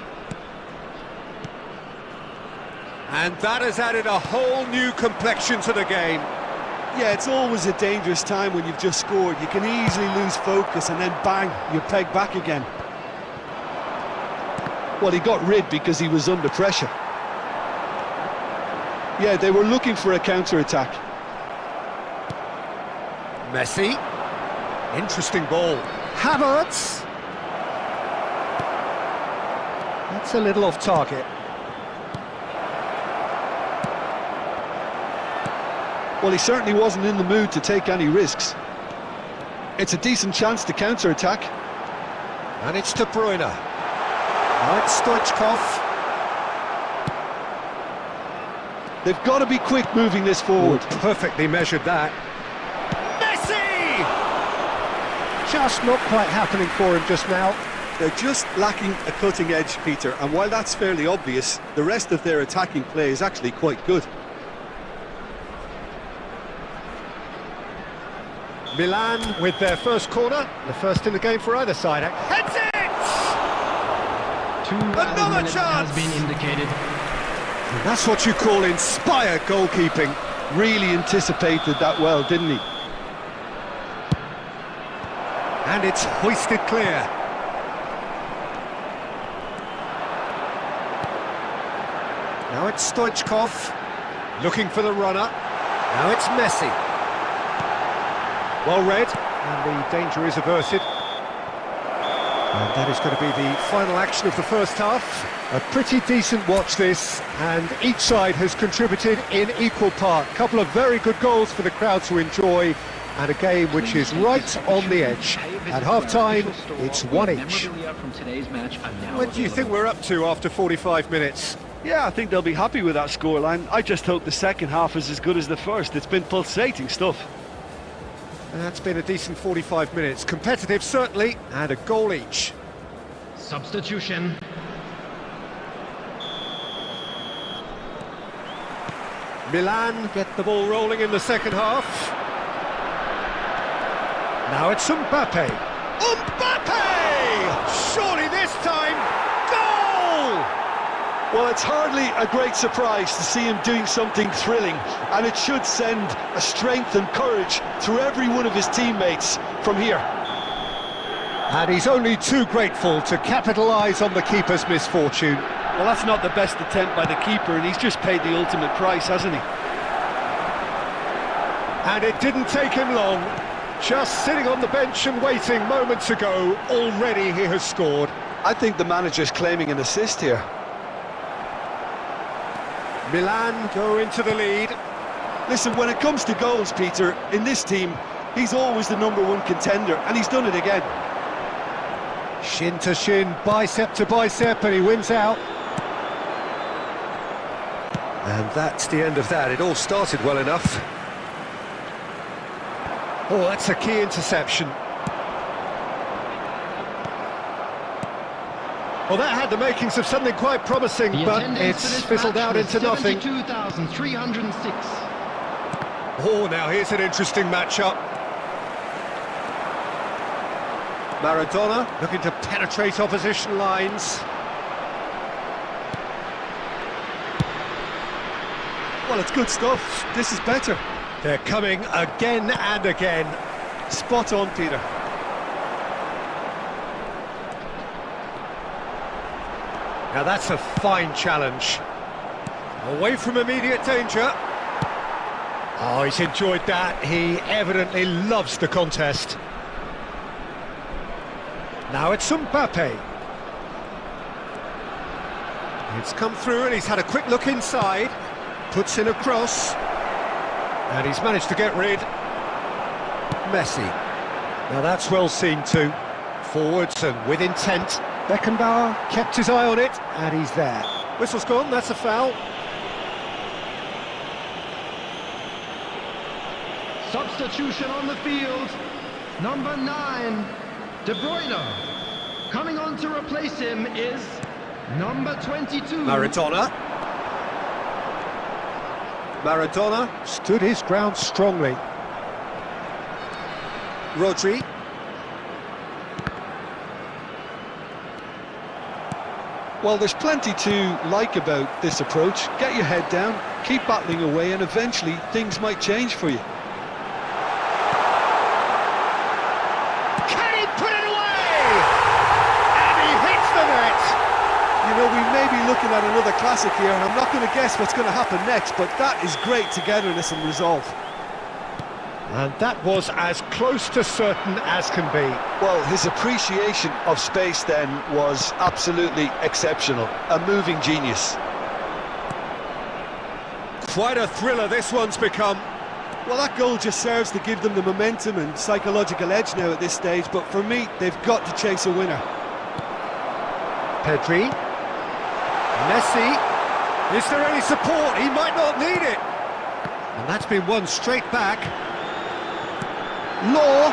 And that has added a whole new complexion to the game. Yeah, it's always a dangerous time when you've just scored. You can easily lose focus and then bang, you're pegged back again. Well, he got rid because he was under pressure. Yeah, they were looking for a counter-attack. Messi. Interesting ball. Havertz. That's a little off target. Well, he certainly wasn't in the mood to take any risks. It's a decent chance to counter-attack. And it's De Bruyne. Now it's Stoichkov. They've got to be quick moving this forward. Perfectly measured that. Messi! Just not quite happening for him just now. They're just lacking a cutting edge, Peter, and while that's fairly obvious, the rest of their attacking play is actually quite good. Milan with their first corner, the first in the game for either side. Heads it! Another chance! Has been indicated. And that's what you call inspired goalkeeping. Really anticipated that well, didn't he? And it's hoisted clear. Now it's Stoichkov, looking for the runner. Now it's Messi. Well read, and the danger is averted. And that is going to be the final action of the first half. A pretty decent watch this, and each side has contributed in equal part. A couple of very good goals for the crowd to enjoy, and a game which is right on the edge. At half-time, it's one each. What do you think we're up to after 45 minutes? Yeah, I think they'll be happy with that scoreline. I just hope the second half is as good as the first. It's been pulsating stuff. That's been a decent 45 minutes. Competitive, certainly, and a goal each. Substitution. Milan get the ball rolling in the second half. Now it's Mbappe. Mbappe! Surely this time, goal! Well, it's hardly a great surprise to see him doing something thrilling, and it should send a strength and courage through every one of his teammates from here. And he's only too grateful to capitalise on the keeper's misfortune. Well, that's not the best attempt by the keeper, and he's just paid the ultimate price, hasn't he? And it didn't take him long. Just sitting on the bench and waiting moments ago, already he has scored. I think the manager's claiming an assist here. Milan go into the lead. Listen, when it comes to goals, Peter, in this team, he's always the #1 contender, and he's done it again. Shin to shin, bicep to bicep, and he wins out. And that's the end of that. It all started well enough. Oh, that's a key interception. Well, that had the makings of something quite promising, but it's fizzled out into nothing. 72,306. Oh, now here's an interesting matchup. Maradona looking to penetrate opposition lines. Well, it's good stuff. This is better. They're coming again and again. Spot on, Peter. Now that's a fine challenge. Away from immediate danger. Oh, he's enjoyed that. He evidently loves the contest. Now it's Mbappe. It's come through and he's had a quick look inside. Puts in a cross. And he's managed to get rid. Messi. Now that's well seen too. Forwards and with intent. Beckenbauer kept his eye on it, and he's there. Whistle's gone, that's a foul. Substitution on the field. Number 9, De Bruyne. Coming on to replace him is number 22. Maradona. Maradona stood his ground strongly. Rodri. Well, there's plenty to like about this approach. Get your head down, keep battling away, and eventually things might change for you. Can he put it away? And he hits the net. You know, we may be looking at another classic here, and I'm not going to guess what's going to happen next, but that is great togetherness and resolve. And that was as close to certain as can be. Well, his appreciation of space then was absolutely exceptional. A moving genius. Quite a thriller this one's become. Well, that goal just serves to give them the momentum and psychological edge now at this stage, but for me, they've got to chase a winner. Pedri. Messi. Is there any support? He might not need it. And that's been won straight back. Law.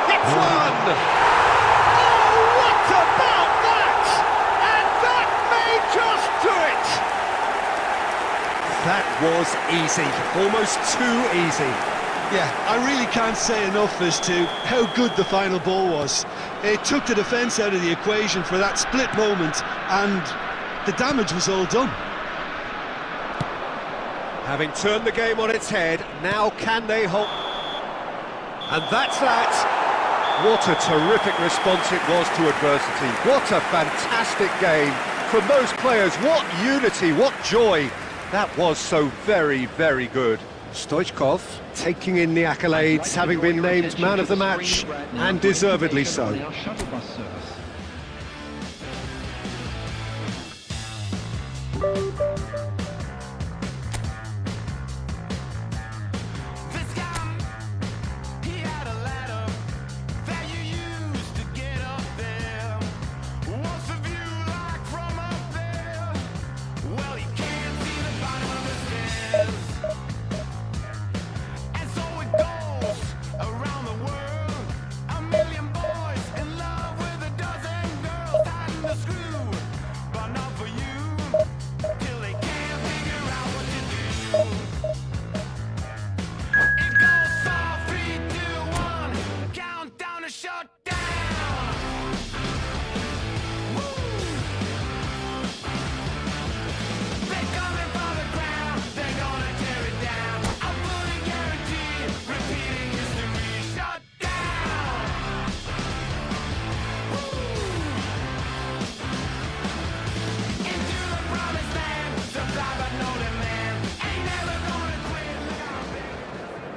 It's one! Oh, what about that? And that may just do it! That was easy. Almost too easy. Yeah, I really can't say enough as to how good the final ball was. It took the defence out of the equation for that split moment, and the damage was all done. Having turned the game on its head, now can they hold? And that's that. What a terrific response it was to adversity. What a fantastic game from those players. What unity, what joy. That was so very, very good. Stoichkov taking in the accolades, having been named man of the match, and deservedly so.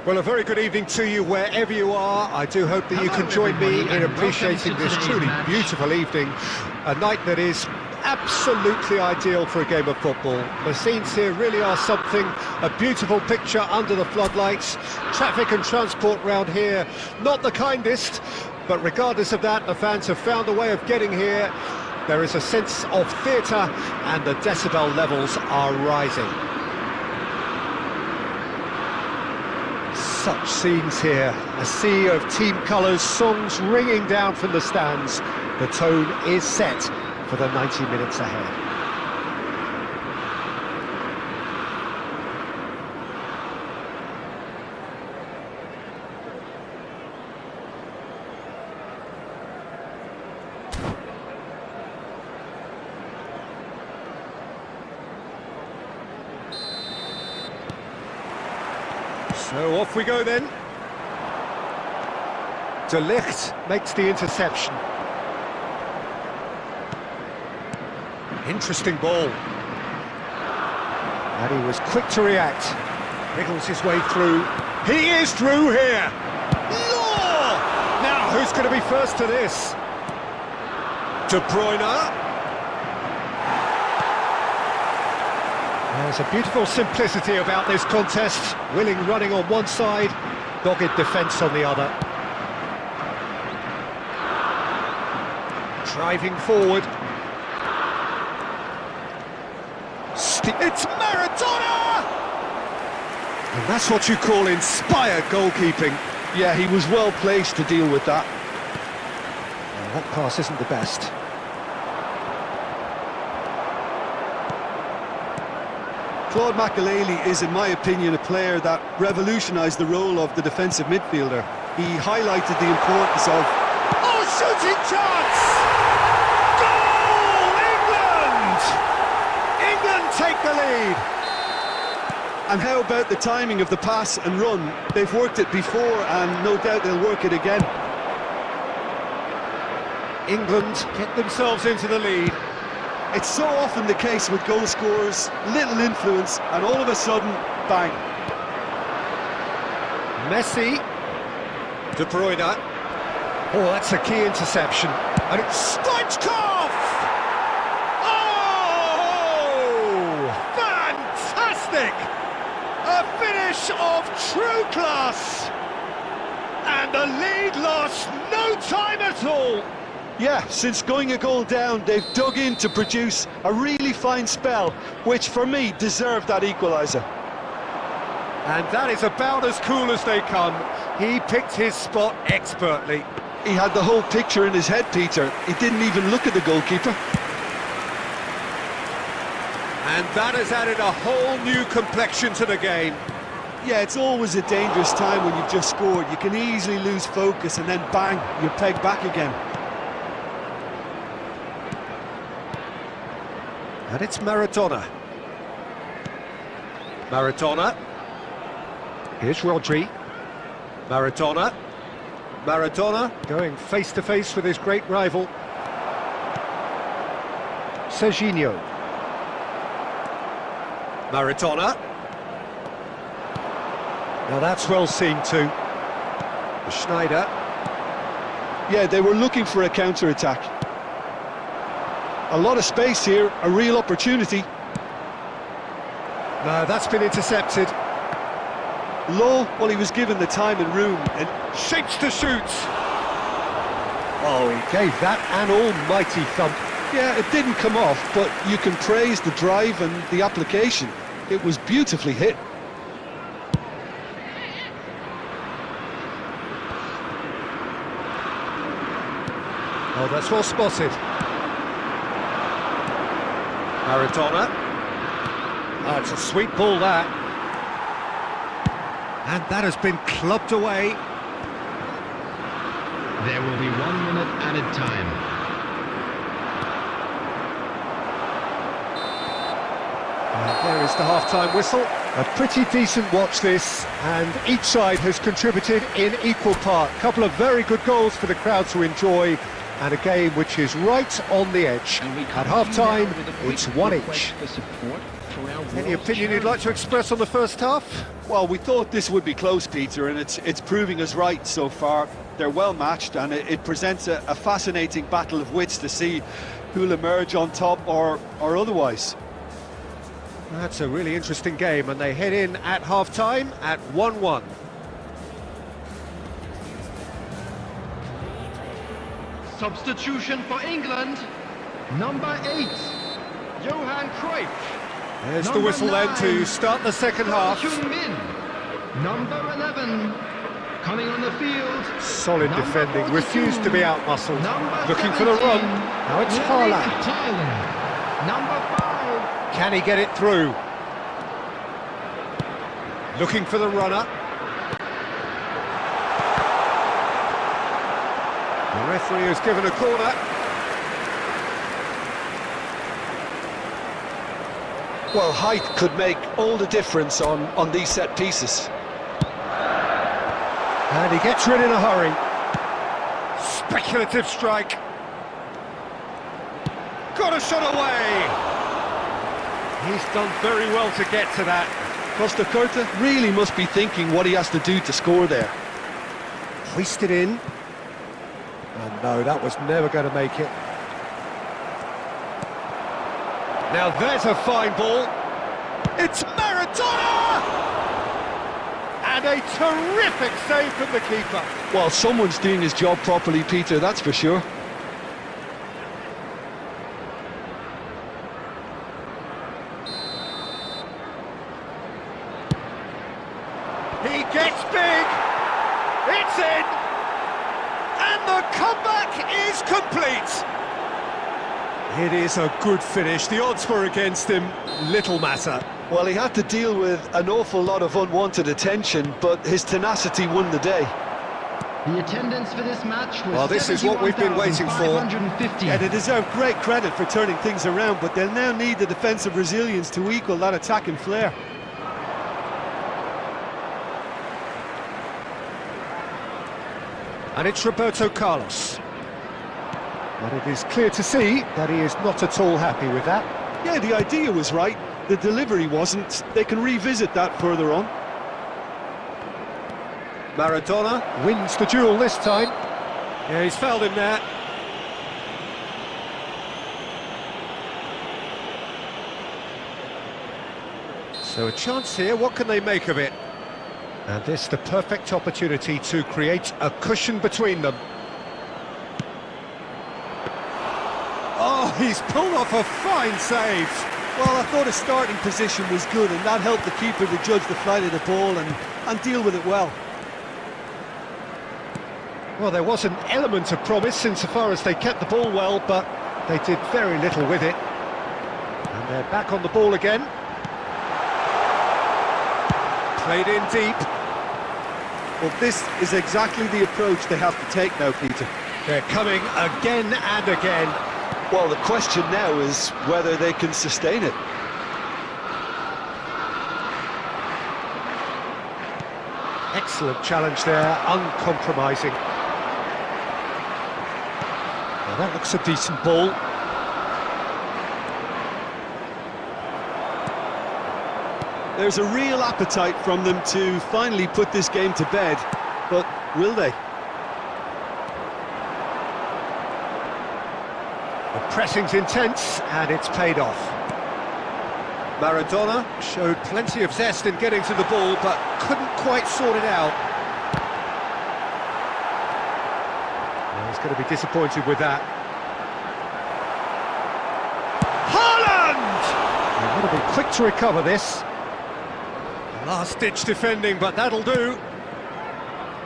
Well, a very good evening to you wherever you are. I do hope that you can join me in appreciating this truly beautiful evening, a night that is absolutely ideal for a game of football. The scenes here really are something, a beautiful picture under the floodlights. Traffic and transport round here, not the kindest, but regardless of that, the fans have found a way of getting here. There is a sense of theatre and the decibel levels are rising. Such scenes here, a sea of team colours, songs ringing down from the stands. The tone is set for the 90 minutes ahead. So off we go then. De Ligt makes the interception. Interesting ball. And he was quick to react. Wriggles his way through. He is through here! Law! Now, who's going to be first to this? De Bruyne. There's a beautiful simplicity about this contest. Willing running on one side, dogged defence on the other. Driving forward. It's Maradona! And that's what you call inspired goalkeeping. Yeah, he was well placed to deal with that. Well, that pass isn't the best. Claude Makelele is, in my opinion, a player that revolutionised the role of the defensive midfielder. He highlighted the importance of... Oh, shooting chance! Goal! England! England take the lead. And how about the timing of the pass and run? They've worked it before and no doubt they'll work it again. England get themselves into the lead. It's so often the case with goal scorers, little influence, and all of a sudden, bang. Messi. De Bruyne. Oh, that's a key interception. And it's Stoichkov! Oh! Fantastic! A finish of true class! And the lead lost no time at all! Yeah, since going a goal down, they've dug in to produce a really fine spell, which for me deserved that equaliser. And that is about as cool as they come. He picked his spot expertly. He had the whole picture in his head, Peter. He didn't even look at the goalkeeper. And that has added a whole new complexion to the game. Yeah, it's always a dangerous time when you've just scored. You can easily lose focus and then bang, you're pegged back again. And it's Maradona. Maradona. Here's Rodri. Maradona. Maradona going face-to-face with his great rival. Serginho. Maradona. Now that's well seen too. Schneider. Yeah, they were looking for a counter-attack. A lot of space here, a real opportunity. No, that's been intercepted. Low, well, he was given the time and room, and Shapes to shoot. Oh, he gave that an almighty thump. yeah, it didn't come off, but you can praise the drive and the application. It was beautifully hit. Oh, that's well spotted. Maradona. Oh, it's a sweet ball, that. And that has been clubbed away. There will be 1 minute added time. And there is the half-time whistle. A pretty decent watch this, and each side has contributed in equal part. A couple of very good goals for the crowd to enjoy, and a game which is right on the edge. At half-time, it's one each. Any opinion you'd like to express on the first half? Well, we thought this would be close, Peter, and it's proving us right so far. They're well matched, and it presents a fascinating battle of wits to see who'll emerge on top or otherwise. That's a really interesting game, and they head in at half-time at 1-1. Substitution for England. Number 8, Johan Cruyff. There's the Number whistle then 9, to start the second half. Min. Number 11, coming on the field. Solid Number defending, 42, refused to be outmuscled. Number Looking for the 17, run. Now it's Haaland. Thailand. Number 5. Can he get it through? Looking for the runner. The referee has given a corner. Well, height could make all the difference on these set pieces. And he gets rid in a hurry. Speculative strike. Got a shot away. He's done very well to get to that. Costa Curta really must be thinking what he has to do to score there. Hoisted in. And no, that was never going to make it. Now there's a fine ball. It's Maradona! And a terrific save from the keeper. Well, someone's doing his job properly, Peter, that's for sure. He gets big, it's in, and the comeback is complete. It is a good finish, the odds were against him, little matter. Well, he had to deal with an awful lot of unwanted attention, but his tenacity won the day. The attendance for this match was Well, this is what we've been waiting for. 71,550. And they deserve great credit for turning things around, but they'll now need the defensive resilience to equal that attacking flair. And it's Roberto Carlos. But it is clear to see that he is not at all happy with that. Yeah, the idea was right, the delivery wasn't. They can revisit that further on. Maradona wins the duel this time. Yeah, he's fouled him there. So a chance here, what can they make of it? And this the perfect opportunity to create a cushion between them. Oh, he's pulled off a fine save. Well, I thought his starting position was good, and that helped the keeper to judge the flight of the ball and deal with it well. Well, there was an element of promise insofar as they kept the ball well, but they did very little with it. And they're back on the ball again. Played in deep. Well, this is exactly the approach they have to take now, Peter. They're coming again and again. Well, the question now is whether they can sustain it. Excellent challenge there, uncompromising. Well, that looks a decent ball. There's a real appetite from them to finally put this game to bed, but will they? The pressing's intense, and it's paid off. Maradona showed plenty of zest in getting to the ball, but couldn't quite sort it out. Well, he's going to be disappointed with that. Haaland! They've got to be quick to recover this. Last-ditch defending, but that'll do.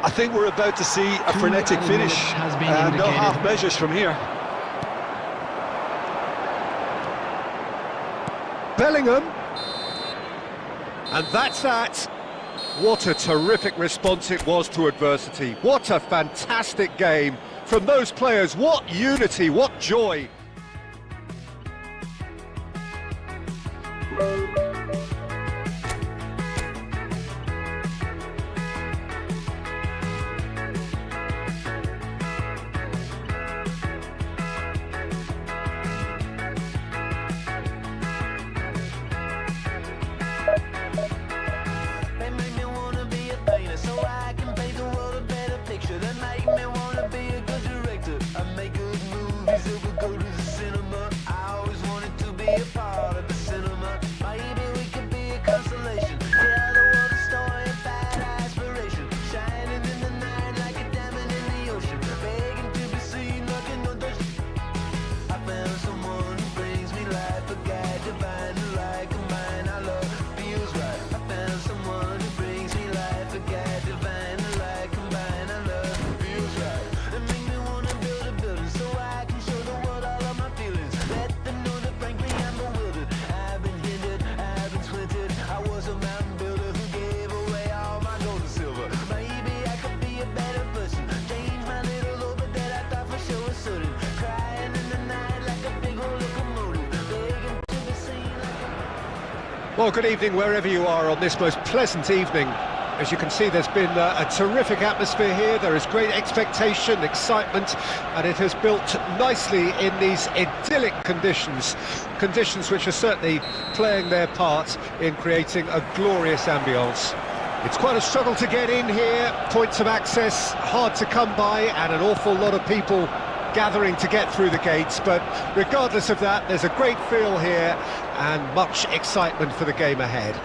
I think we're about to see a frenetic finish. Has been No indicated. half measures from here. Bellingham. And that's that. What a terrific response it was to adversity. What a fantastic game from those players. What unity, what joy. They make me wanna be a painter so I can paint the world a better picture. They make me wanna be a good director. I make good movies that will go to the cinema. I always wanted to be a part of the cinema. Maybe we could be a constellation. Tell the world a story of bad aspiration. Shining in the night like a diamond in the ocean. Begging to be seen, knocking on doors. I found someone who brings me life, a guide divine who like a mind I love feels right. I found someone who brings me life, a guide divine who like a mind I love feels right. They make me wanna build a building so I can show the world all of my feelings. Let them know that frankly I'm bewildered. I've been hindered, I've been splintered. I was a mountain builder who gave away all my gold and silver. Maybe I could be a better person. Change my little orbit that I thought for sure was certain. Crying in the night like a big old locomotive. Begging to be seen like a... Well, good evening wherever you are on this most pleasant evening. As you can see, there's been a terrific atmosphere here. There is great expectation, excitement, and it has built nicely in these idyllic conditions. Conditions which are certainly playing their part in creating a glorious ambience. It's quite a struggle to get in here, points of access hard to come by, and an awful lot of people gathering to get through the gates, but regardless of that, there's a great feel here and much excitement for the game ahead.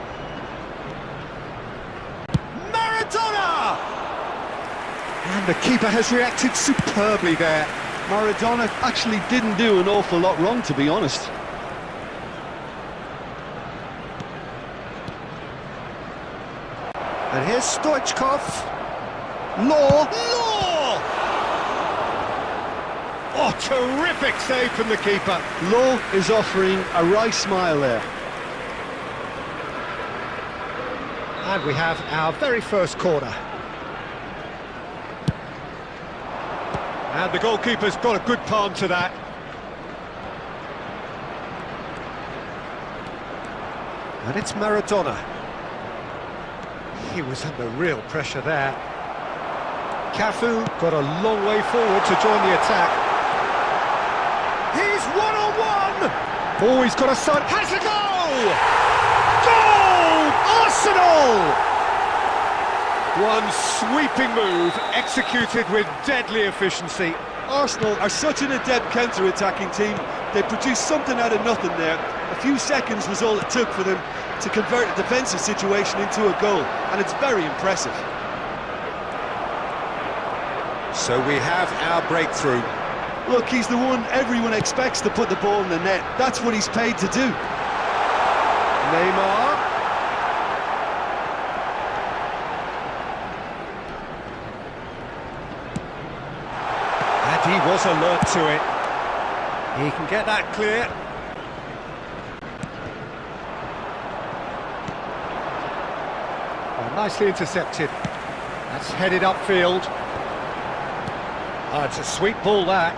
Maradona! And the keeper has reacted superbly there. Maradona actually didn't do an awful lot wrong, to be honest. And here's Stoichkov. Law! Oh, terrific save from the keeper. Law is offering a wry smile there. And we have our very first corner. And the goalkeeper's got a good palm to that. And it's Maradona. He was under real pressure there. Cafu got a long way forward to join the attack. He's one-on-one! Oh, he's got a son. Has a goal! Goal! Arsenal! One sweeping move, executed with deadly efficiency. Arsenal are such an adept counter-attacking team. They produced something out of nothing there. A few seconds was all it took for them to convert a defensive situation into a goal, and it's very impressive. So we have our breakthrough. Look, he's the one everyone expects to put the ball in the net. That's what he's paid to do. Neymar. And he was alert to it. He can get that clear. Oh, nicely intercepted. That's headed upfield. Oh, it's a sweet ball, that.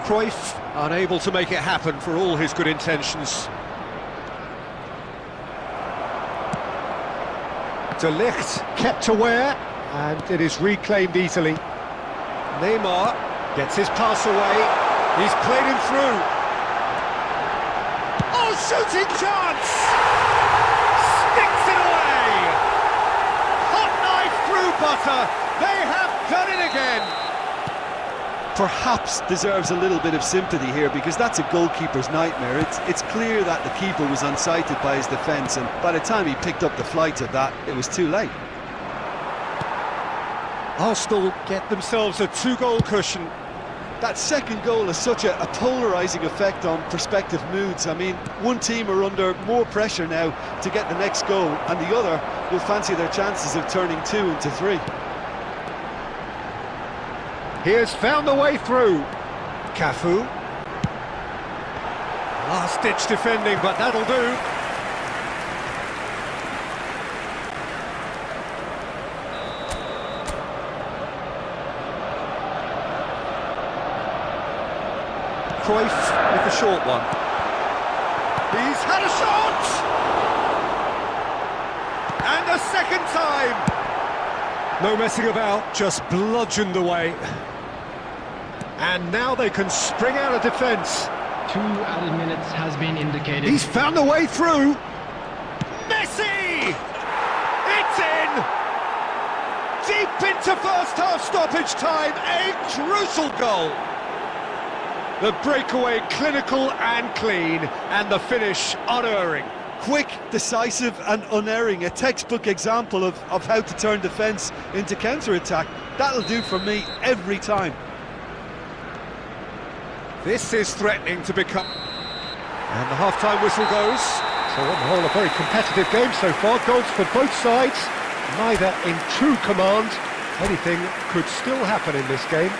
Cruyff unable to make it happen for all his good intentions. De Ligt kept aware, and it is reclaimed easily. Neymar gets his pass away. He's played him through. Oh, shooting chance! Sticks it away! Hot knife through butter. They have done it again. Perhaps deserves a little bit of sympathy here, because that's a goalkeeper's nightmare. It's clear that the keeper was unsighted by his defence, and by the time he picked up the flight of that, it was too late. Arsenal get themselves a 2-goal cushion. That second goal has such a polarising effect on prospective moods. I mean, one team are under more pressure now to get the next goal, and the other will fancy their chances of turning 2 into 3. He has found the way through. Cafu. Last-ditch defending, but that'll do. Cruyff with the short one. He's had a shot! And a second time! No messing about, just bludgeoned away. And now they can spring out of defence. 2 added minutes has been indicated. He's found a way through. Messi! It's in! Deep into first half stoppage time, a crucial goal. The breakaway clinical and clean, and the finish unerring. Quick, decisive and unerring, a textbook example of how to turn defence into counter-attack. That'll do for me every time. This is threatening to become... And the half-time whistle goes. So on the whole, a very competitive game so far. Goals for both sides, neither in true command. Anything could still happen in this game.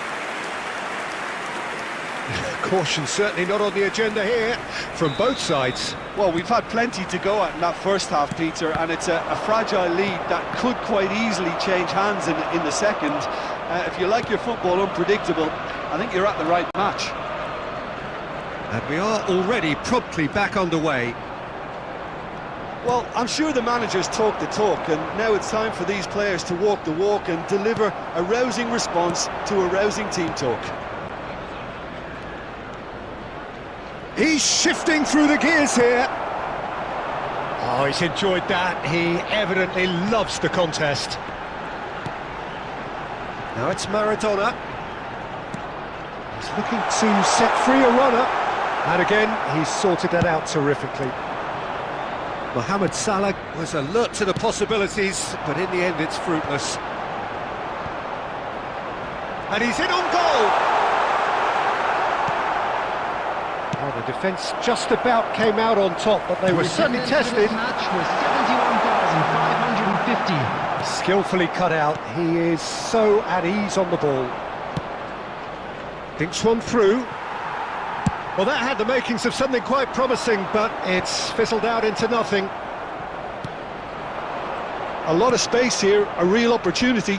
Caution certainly not on the agenda here from both sides. Well, we've had plenty to go at in that first half, Peter, and it's a fragile lead that could quite easily change hands in the second. If you like your football unpredictable, I think you're at the right match. And we are already promptly back underway. Well, I'm sure the managers talk the talk, and now it's time for these players to walk the walk and deliver a rousing response to a rousing team talk. He's shifting through the gears here. Oh, he's enjoyed that. He evidently loves the contest. Now it's Maradona. He's looking to set free a runner. And again, he's sorted that out terrifically. Mohamed Salah was alert to the possibilities, but in the end it's fruitless. And he's in on goal! Well, the defence just about came out on top, but they were certainly tested. Match was 71,550. Skillfully cut out, he is so at ease on the ball. Thinks one through. Well, that had the makings of something quite promising, but it's fizzled out into nothing. A lot of space here, a real opportunity.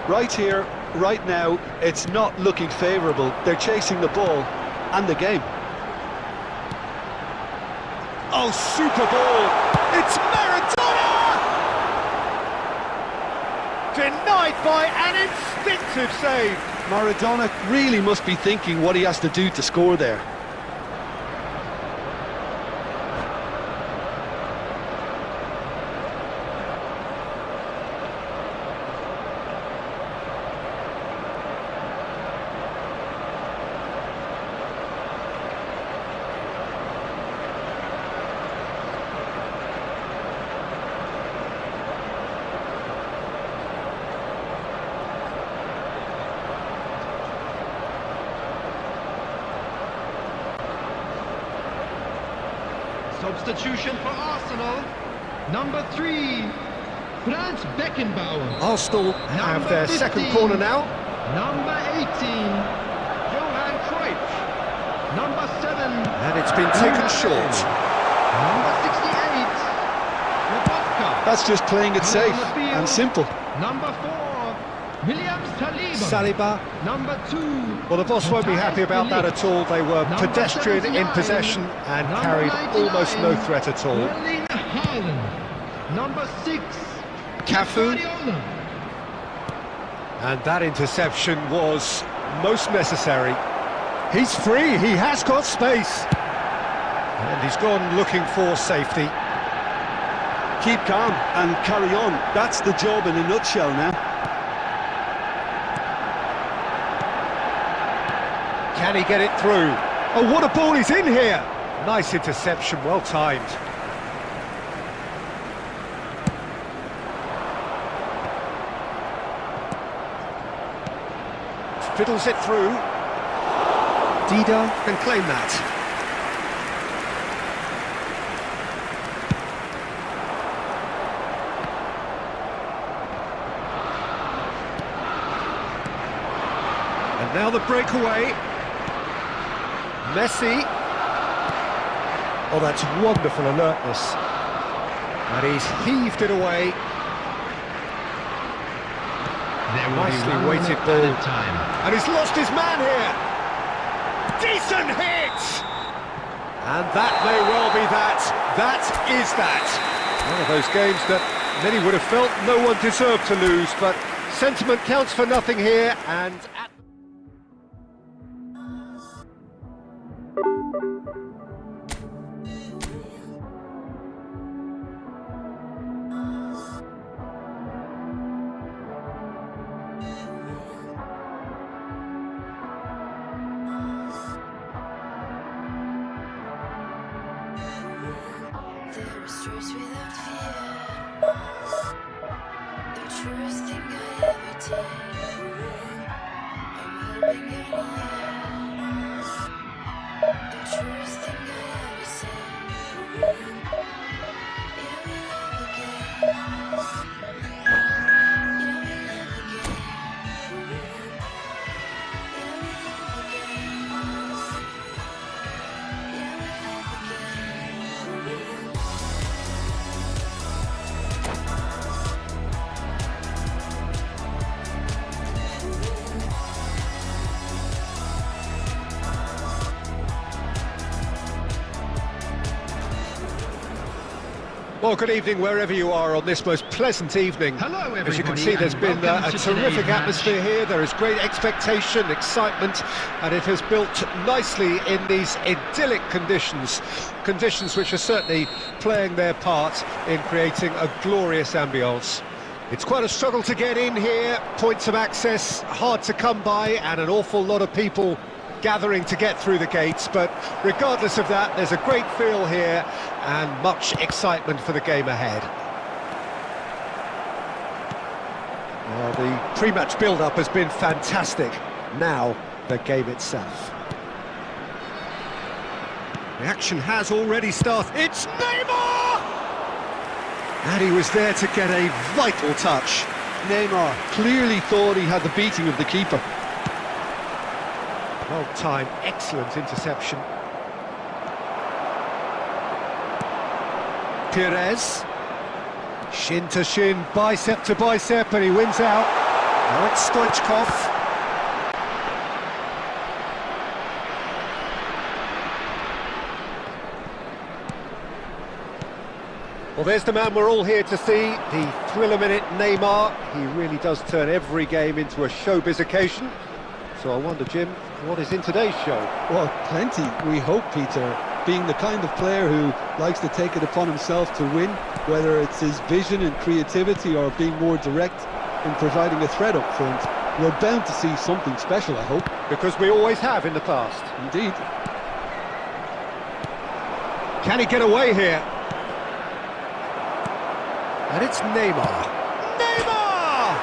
Right here, right now, it's not looking favourable. They're chasing the ball and the game. Oh, super ball! It's Maradona! Denied by an instinctive save. Maradona really must be thinking what he has to do to score there. Substitution for Arsenal. Number 3, Franz Beckenbauer. Arsenal have their second corner now. Number 18, Johan Cruyff. Number 7, And it's been taken short. Number 68, Lobotka. That's just playing it safe On the field. and simple. Number 4, William Saliba. Saliba. Number 2. Well, the boss won't be happy about that at all. They were pedestrian in possession and carried almost no threat at all. Erling Haaland. Number 6, Cafu. Guardiola. And that interception was most necessary. He's free, he has got space. And he's gone looking for safety. Keep calm and carry on. That's the job in a nutshell now. Can he get it through? Oh, what a ball is in here! Nice interception, well timed. Fiddles it through. Dida can claim that. And now the breakaway. Messi. Oh, that's wonderful alertness. And he's heaved it away. There will Nicely be weighted one ball. at a time. And he's lost his man here. Decent hit! And that may well be that. That is that. One of those games that many would have felt no one deserved to lose, but sentiment counts for nothing here, and at There is truth without fear. The truest thing I ever did. I'm hoping you're near. The truest thing I ever said. Yeah, we love again. Yeah, we love again. Yeah, we love again. Yeah, we love again. Well, good evening wherever you are on this most pleasant evening. Hello, everybody. As you can see, there's and been welcome a to terrific today's match. atmosphere here. There is great expectation, excitement, and it has built nicely in these idyllic conditions. Conditions which are certainly playing their part in creating a glorious ambience. It's quite a struggle to get in here, points of access hard to come by, and an awful lot of people gathering to get through the gates, but regardless of that, there's a great feel here and much excitement for the game ahead. Well, the pre-match build-up has been fantastic. Now, the game itself. The action has already started. It's Neymar! And he was there to get a vital touch. Neymar clearly thought he had the beating of the keeper. Well timed, excellent interception. Perez. Shin to shin, bicep to bicep, and he wins out. Now it's Stoichkov. Well, there's the man we're all here to see, the thriller-minute Neymar. He really does turn every game into a showbiz occasion. So I wonder, Jim, what is in today's show? Well, plenty, we hope, Peter. Being the kind of player who likes to take it upon himself to win, whether it's his vision and creativity or being more direct in providing a threat up front, we're bound to see something special, I hope. Because we always have in the past. Indeed. Can he get away here? And it's Neymar. Neymar!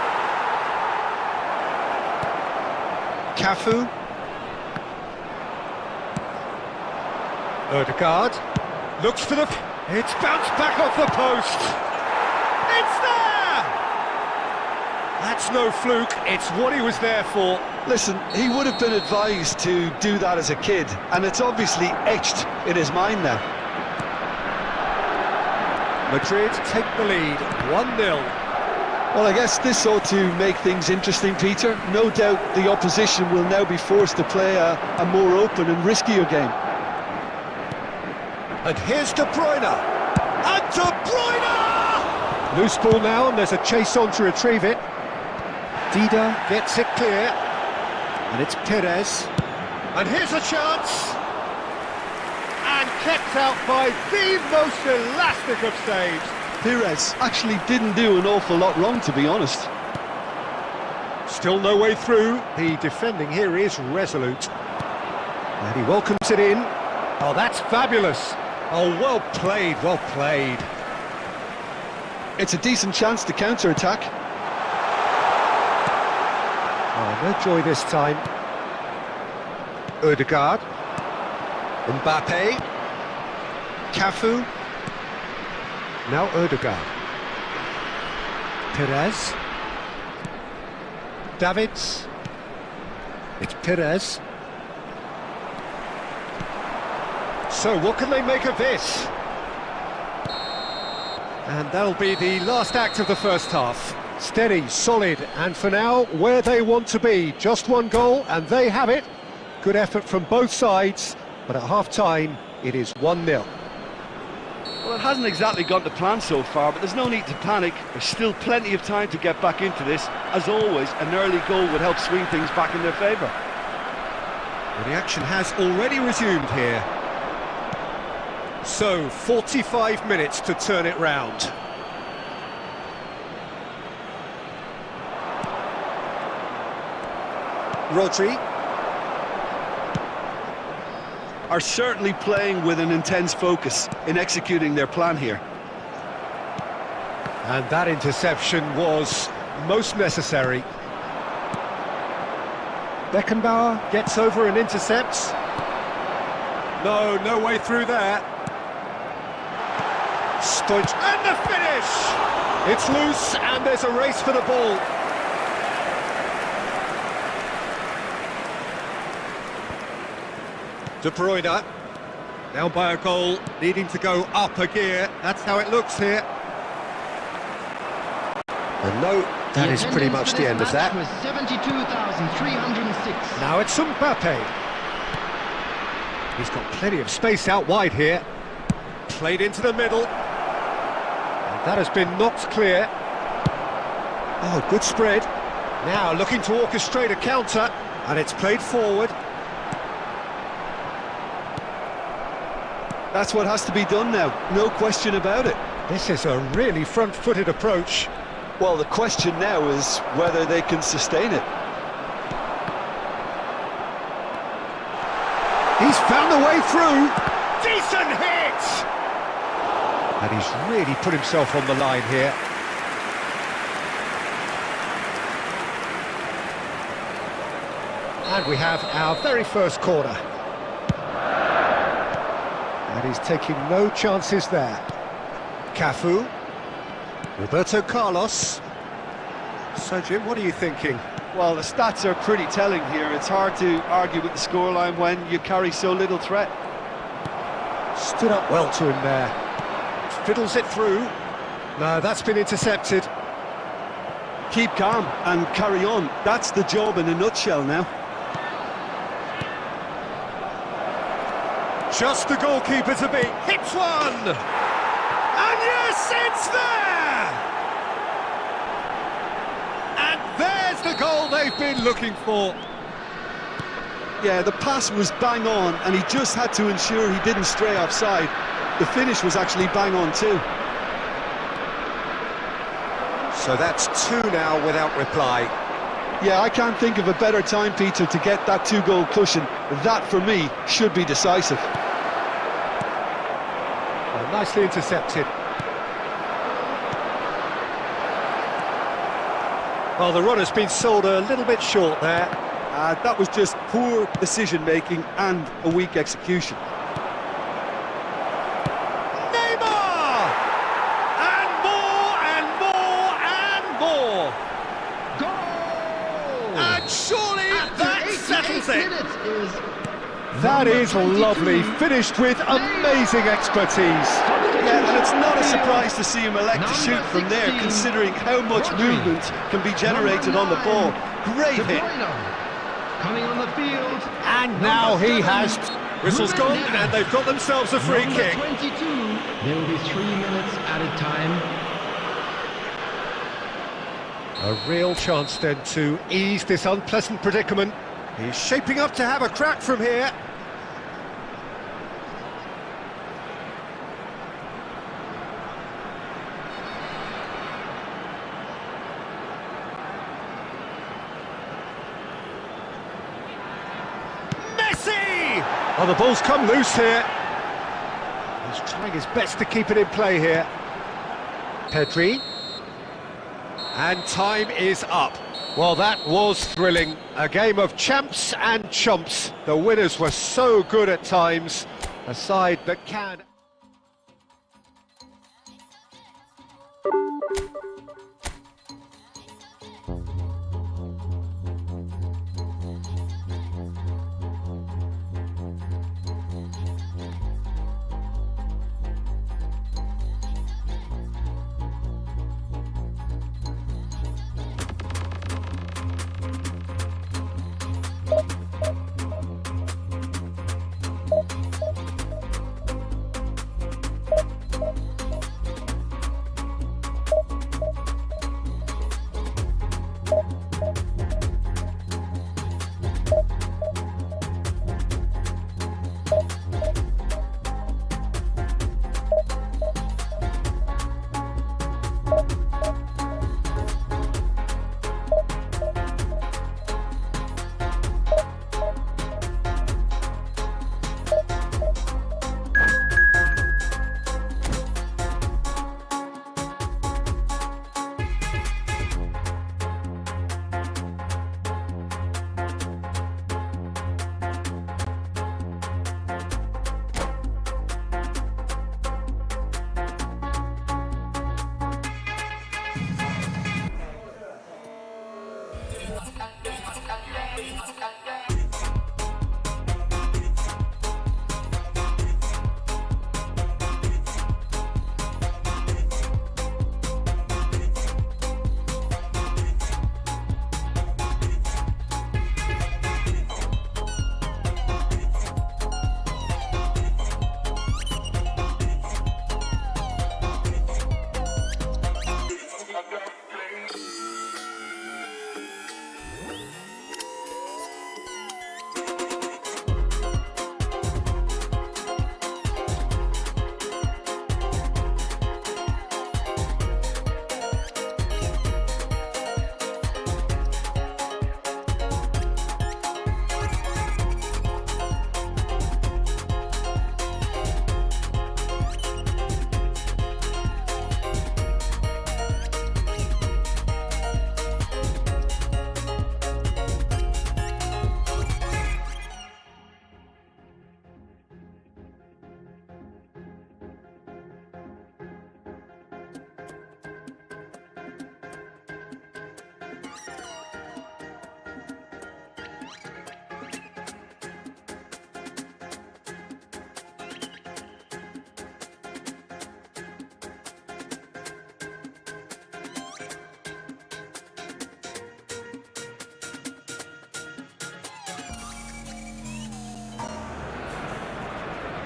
Cafu. Odegaard. Looks for the... It's bounced back off the post. It's there! That's no fluke. It's what he was there for. Listen, he would have been advised to do that as a kid, and it's obviously etched in his mind now. Madrid take the lead, 1-0. Well, I guess this ought to make things interesting, Peter. No doubt the opposition will now be forced to play a more open and riskier game. And here's De Bruyne. And De Bruyne! Loose ball now, and there's a chase on to retrieve it. Dida gets it clear. And it's Perez. And here's a chance. And kept out by the most elastic of saves. Perez actually didn't do an awful lot wrong, to be honest. Still no way through. The defending here is resolute. And he welcomes it in. Oh, that's fabulous. Oh, well played, well played. It's a decent chance to counter-attack. Oh, no joy this time. Odegaard. Mbappe. Cafu. Now Odegaard. Perez. Davids. It's Perez. So what can they make of this? And that'll be the last act of the first half. Steady, solid, and for now, where they want to be. Just one goal, and they have it. Good effort from both sides, but at half-time, it is 1-0. Well, it hasn't exactly gone to plan so far, but there's no need to panic. There's still plenty of time to get back into this. As always, an early goal would help swing things back in their favour. Well, the action has already resumed here. So, 45 minutes to turn it round. Rodri. Are certainly playing with an intense focus in executing their plan here. And that interception was most necessary. Beckenbauer gets over and intercepts. No way through there. Stoich, and the finish! It's loose, and there's a race for the ball. De Bruyne, now by a goal, needing to go up a gear. That's how it looks here. And no, that is pretty much the end of that. Was 72,306. Now it's Mbappe. He's got plenty of space out wide here. Played into the middle. And that has been knocked clear. Oh, good spread. Now looking to orchestrate a counter, and it's played forward. That's what has to be done now, no question about it. This is a really front-footed approach. Well, the question now is whether they can sustain it. He's found the way through. Decent hit! And he's really put himself on the line here. And we have our very first corner. And he's taking no chances there. Cafu. Roberto Carlos. So, Jim, what are you thinking? Well, the stats are pretty telling here. It's hard to argue with the scoreline when you carry so little threat. Stood up well to him there. Fiddles it through. No, that's been intercepted. Keep calm and carry on. That's the job in a nutshell now. Just the goalkeeper to beat. Hits one! And yes, it's there! And there's the goal they've been looking for. Yeah, the pass was bang on, and he just had to ensure he didn't stray offside. The finish was actually bang on too. So that's 2 now without reply. Yeah, I can't think of a better time, Peter, to get that 2-goal cushion. That, for me, should be decisive. Well, nicely intercepted. Well, the runner's been sold a little bit short there. That was just poor decision-making and a weak execution. Neymar! And more and more and more! Goal! And surely that settles it! Is That is lovely, finished with amazing expertise. Yeah, and it's not a surprise to see him elect to shoot from there, considering how much movement can be generated on the ball. Great hit. Coming on the field. And now he has... Whistle's gone, and they've got themselves a free Number kick. 22. There will be 3 minutes added time. A real chance then to ease this unpleasant predicament. He's shaping up to have a crack from here. Messi! Oh, the ball's come loose here. He's trying his best to keep it in play here. Pedri. And time is up. Well, that was thrilling. A game of champs and chumps. The winners were so good at times. A side that can...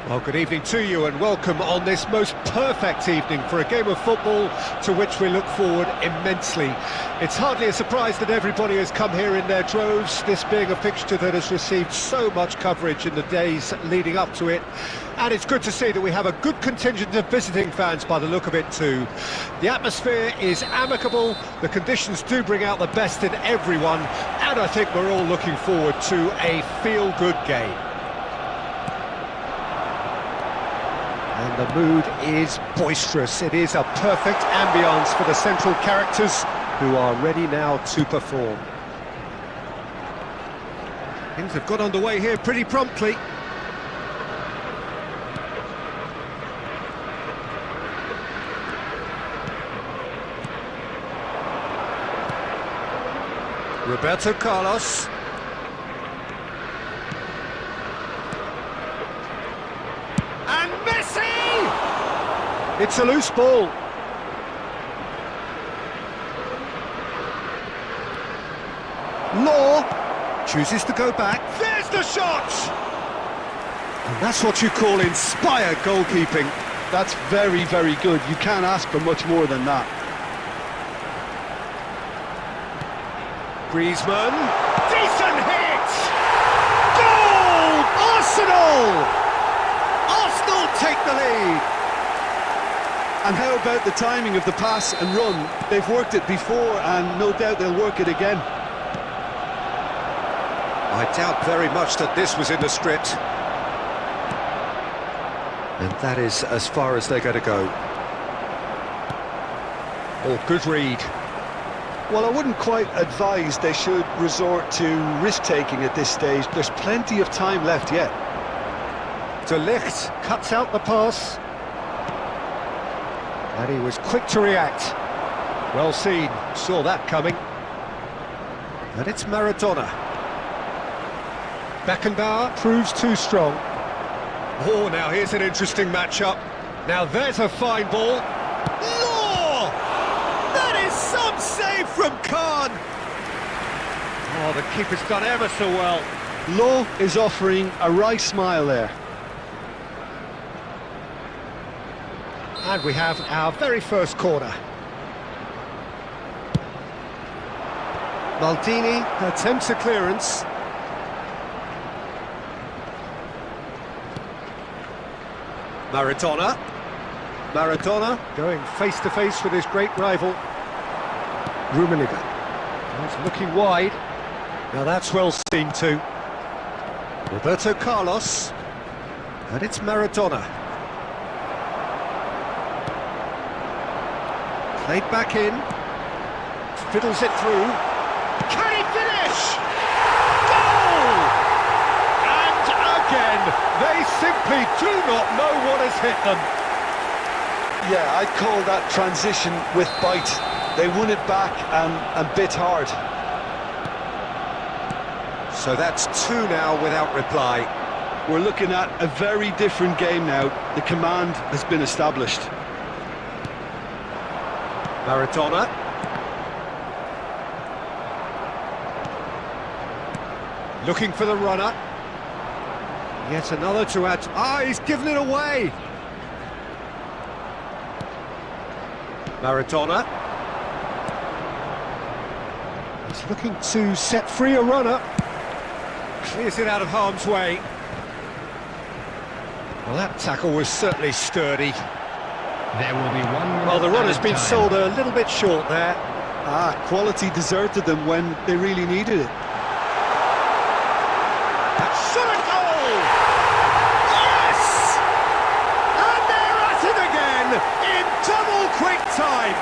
Well, good evening to you and welcome on this most perfect evening for a game of football to which we look forward immensely. It's hardly a surprise that everybody has come here in their droves, this being a fixture that has received so much coverage in the days leading up to it. And it's good to see that we have a good contingent of visiting fans by the look of it too. The atmosphere is amicable, the conditions do bring out the best in everyone, and I think we're all looking forward to a feel-good game. And the mood is boisterous. It is a perfect ambience for the central characters who are ready now to perform. Things have got underway here pretty promptly. Roberto Carlos. And Messi! It's a loose ball. Law chooses to go back. There's the shot! And that's what you call inspired goalkeeping. That's very, very good. You can't ask for much more than that. Griezmann, decent hit! Goal! Arsenal! Arsenal take the lead! And how about the timing of the pass and run? They've worked it before and no doubt they'll work it again. I doubt very much that this was in the script. And that is as far as they're going to go. Oh, good read. Well, I wouldn't quite advise they should resort to risk-taking at this stage. There's plenty of time left yet. De Ligt cuts out the pass. And he was quick to react. Well seen, saw that coming. And it's Maradona. Beckenbauer proves too strong. Oh, now here's an interesting matchup. Now there's a fine ball. Law! That is some save from Khan! Oh, the keeper's done ever so well. Law is offering a wry smile there. And we have our very first corner. Maldini attempts a clearance. Maradona. Maradona going face-to-face with his great rival, Rummenigge. He's looking wide. Now that's well seen too. Roberto Carlos. And it's Maradona. Played back in. Fiddles it through. Can he finish? Goal! And again, they simply do not know what has hit them. Yeah, I'd call that transition with bite. They won it back and bit hard. So that's two now without reply. We're looking at a very different game now. The command has been established. Maradona. Looking for the runner. Yet another to add. Ah, he's given it away. Maradona. He's looking to set free a runner. Clears it out of harm's way. Well, that tackle was certainly sturdy. There will be 1 minute. Well, the runner's been time. sold a little bit short there. Quality deserted them when they really needed it. That's shot a goal! Yes! And they're at it again in double quick time.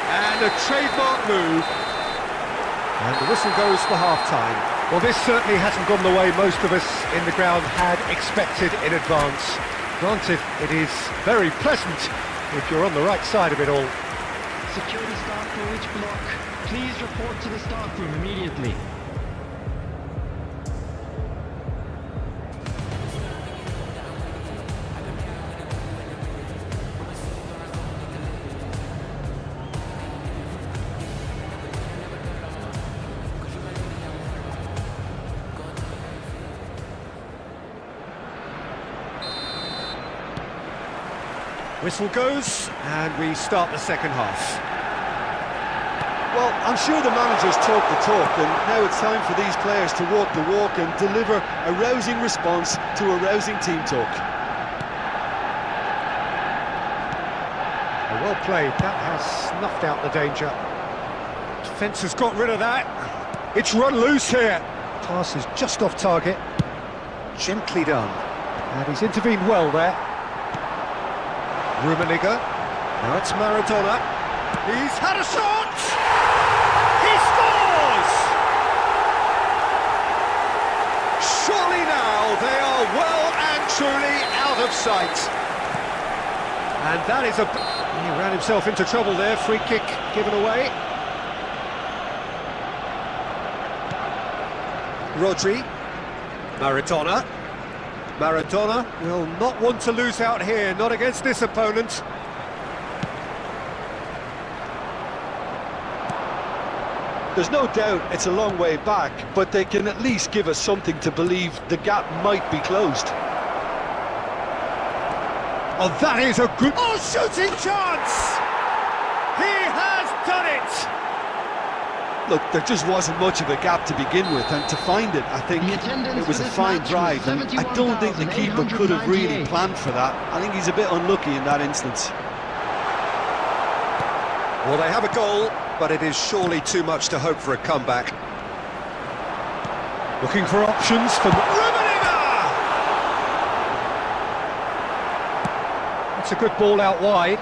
And a trademark move. And the whistle goes for half-time. Well, this certainly hasn't gone the way most of us in the ground had expected in advance. Granted, it is very pleasant if you're on the right side of it all. Security staff for each block, please report to the staff room immediately. Whistle goes, and we start the second half. Well, I'm sure the managers talk the talk, and now it's time for these players to walk the walk and deliver a rousing response to a rousing team talk. Well played, that has snuffed out the danger. Defence has got rid of that. It's run loose here. Pass is just off target. Gently done. And he's intervened well there. Rummenigge. Now it's Maradona. He's had a shot! He scores! Surely now they are well and truly out of sight. And that is he ran himself into trouble there. Free kick given away. Rodri. Maradona. Maradona will not want to lose out here, not against this opponent. There's no doubt it's a long way back, but they can at least give us something to believe the gap might be closed. Oh, that is a good... Oh, shooting chance! He has done it! Look, there just wasn't much of a gap to begin with, and to find it, I think it was a fine drive, and I don't think the keeper could have really planned for that. I think he's a bit unlucky in that instance. Well, they have a goal, but it is surely too much to hope for a comeback. Looking for options from Rummenigge! That's a good ball out wide.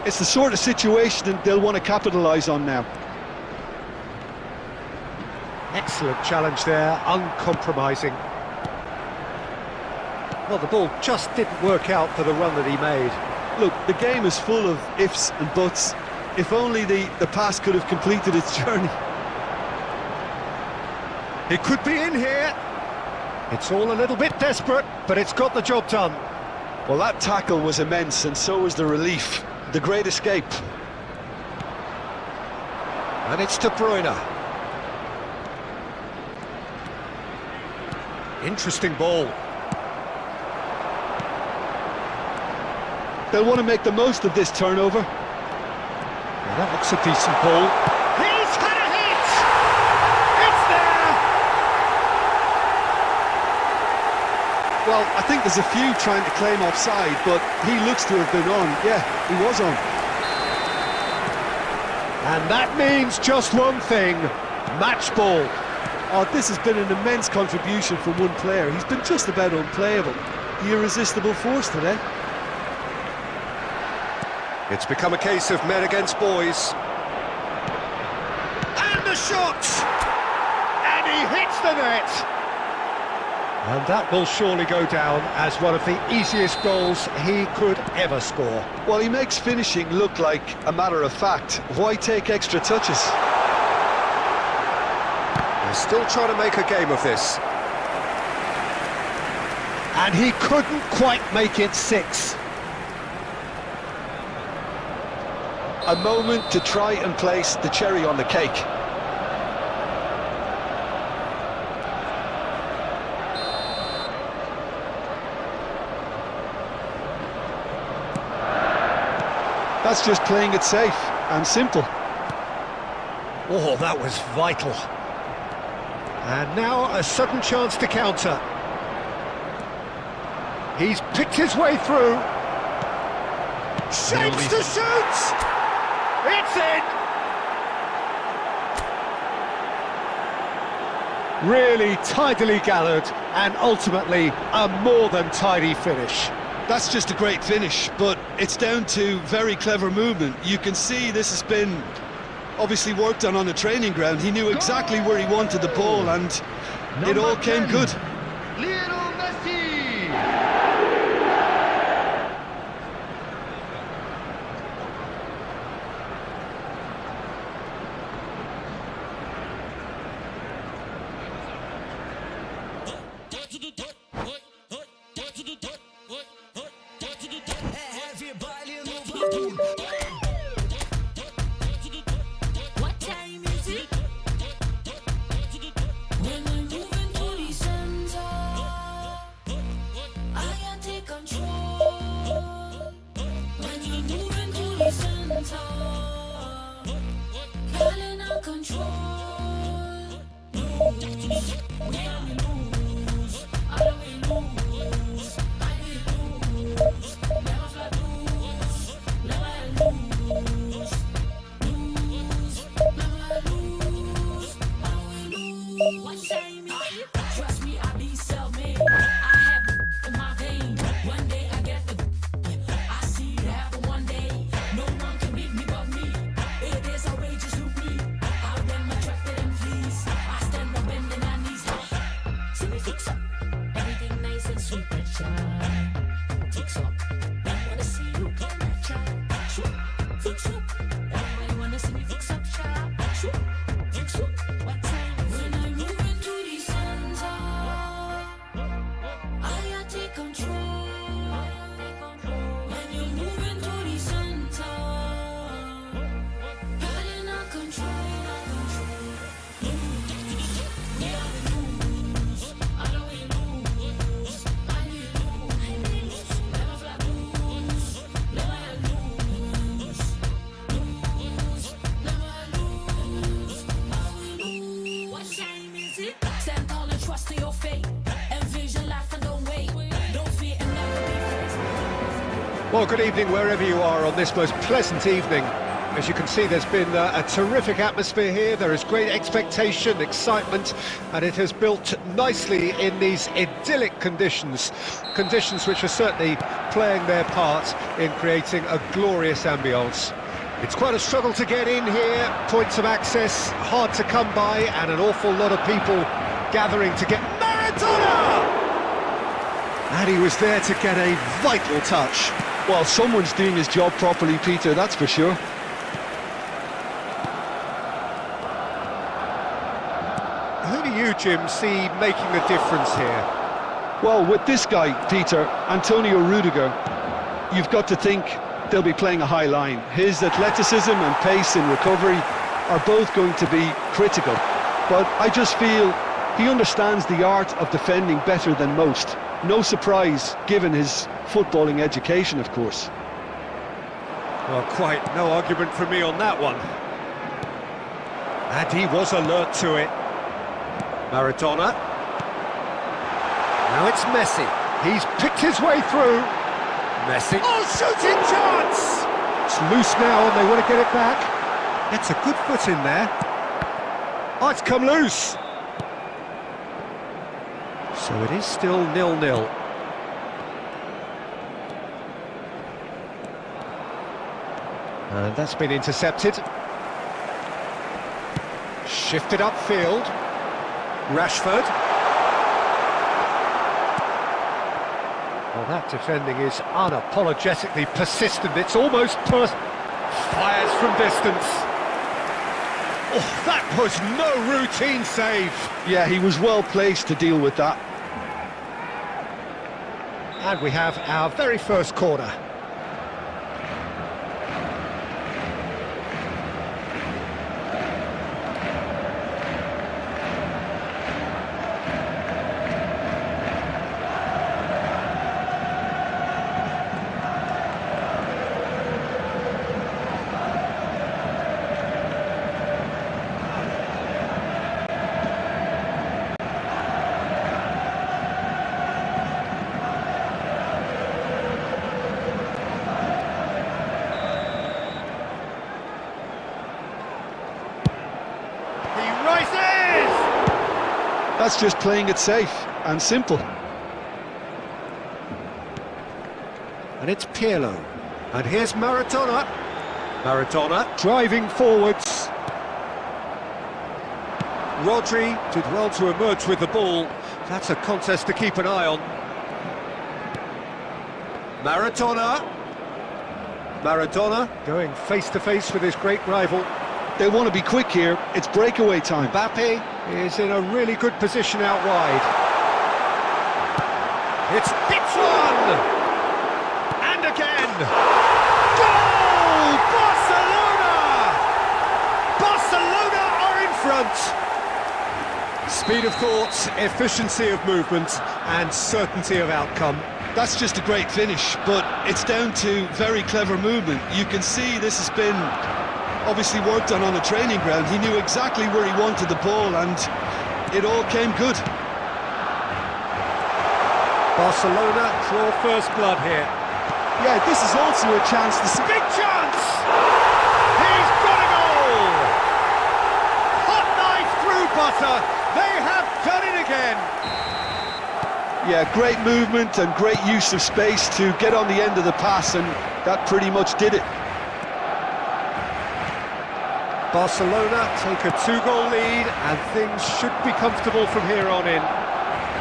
It's the sort of situation that they'll want to capitalise on now. Excellent challenge there, uncompromising. Well, the ball just didn't work out for the run that he made. Look, the game is full of ifs and buts. If only the pass could have completed its journey. It could be in here. It's all a little bit desperate, but it's got the job done. Well, that tackle was immense, and so was the relief. The great escape. And it's De Bruyne. Interesting ball. They'll want to make the most of this turnover. Well, that looks a decent ball. He's had a hit! It's there! Well, I think there's a few trying to claim offside, but he looks to have been on. Yeah, he was on. And that means just one thing, match ball. Oh, this has been an immense contribution from one player. He's been just about unplayable. The irresistible force today. It's become a case of men against boys. And the shot! And he hits the net! And that will surely go down as one of the easiest goals he could ever score. Well, he makes finishing look like a matter of fact. Why take extra touches? They're still trying to make a game of this. And he couldn't quite make it 6. A moment to try and place the cherry on the cake. That's just playing it safe and simple. Oh, that was vital. And now a sudden chance to counter. He's picked his way through. Shapes to shoot! It's in! Really tidily gathered, and ultimately a more than tidy finish. That's just a great finish, but it's down to very clever movement. You can see this has been obviously worked on the training ground. He knew exactly where he wanted the ball, and it all came good. Lionel Messi! What time is it? When I'm moving to the center. Well, good evening wherever you are on this most pleasant evening. As you can see, there's been a terrific atmosphere here. There is great expectation, excitement, and it has built nicely in these idyllic conditions. Conditions which are certainly playing their part in creating a glorious ambience. It's quite a struggle to get in here, points of access hard to come by, and an awful lot of people gathering to get Maradona! And he was there to get a vital touch. Well, someone's doing his job properly, Peter, that's for sure. Who do you, Jim, see making a difference here? Well, with this guy, Peter, Antonio Rudiger, you've got to think they'll be playing a high line. His athleticism and pace in recovery are both going to be critical. But I just feel he understands the art of defending better than most. No surprise, given his footballing education, of course. Well, quite no argument from me on that one. And he was alert to it. Maradona. Now it's Messi. He's picked his way through. Messi. Oh, shooting chance! It's loose now and they want to get it back. That's a good foot in there. Oh, it's come loose. So it is still 0-0. And that's been intercepted. Shifted upfield. Rashford. Well, that defending is unapologetically persistent. It's almost fires from distance. Oh, that was no routine save. Yeah, he was well placed to deal with that. And we have our very first corner. That's just playing it safe and simple. And it's Pirlo. And here's Maradona. Maradona driving forwards. Rodri did well to emerge with the ball. That's a contest to keep an eye on. Maradona. Maradona going face to face with his great rival. They want to be quick here. It's breakaway time. Mbappe is in a really good position out wide. It's one! And again! Goal! Barcelona! Barcelona are in front! Speed of thought, efficiency of movement, and certainty of outcome. That's just a great finish, but it's down to very clever movement. You can see this has been obviously worked on a training ground. He knew exactly where he wanted the ball and it all came good. Barcelona draw first blood here. Yeah, this is also a chance to see. Big chance! He's got a goal! Hot knife through butter. They have done it again. Yeah, great movement and great use of space to get on the end of the pass, and that pretty much did it. Barcelona take a 2-goal lead and things should be comfortable from here on in.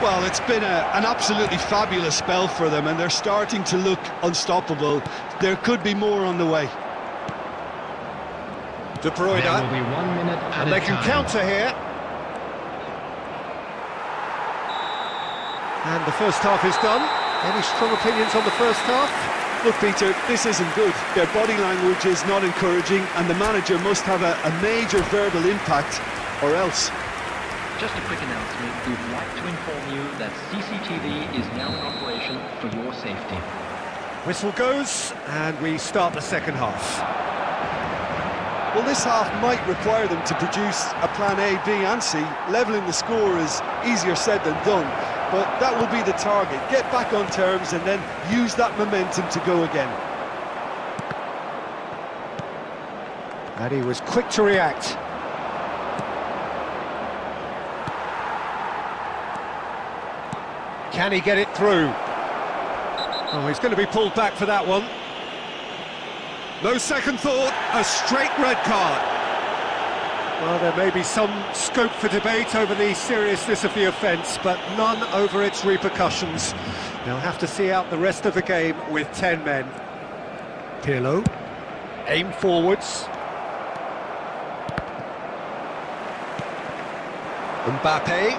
Well, it's been an absolutely fabulous spell for them and they're starting to look unstoppable. There could be more on the way. De Bruyne. There will be 1 minute And they can counter here. And the first half is done. Any strong opinions on the first half? Look, Peter, this isn't good. Their body language is not encouraging and the manager must have a major verbal impact, or else. Just a quick announcement. We'd like to inform you that CCTV is now in operation for your safety. Whistle goes, and we start the second half. Well, this half might require them to produce a plan A, B and C. Levelling the score is easier said than done. but that will be the target. Get back on terms and then use that momentum to go again. And he was quick to react. Can he get it through? Oh, he's going to be pulled back for that one. No second thought, a straight red card. Well, there may be some scope for debate over the seriousness of the offence, but none over its repercussions. They'll have to see out the rest of the game with 10 men. Pirlo, aim forwards. Mbappe.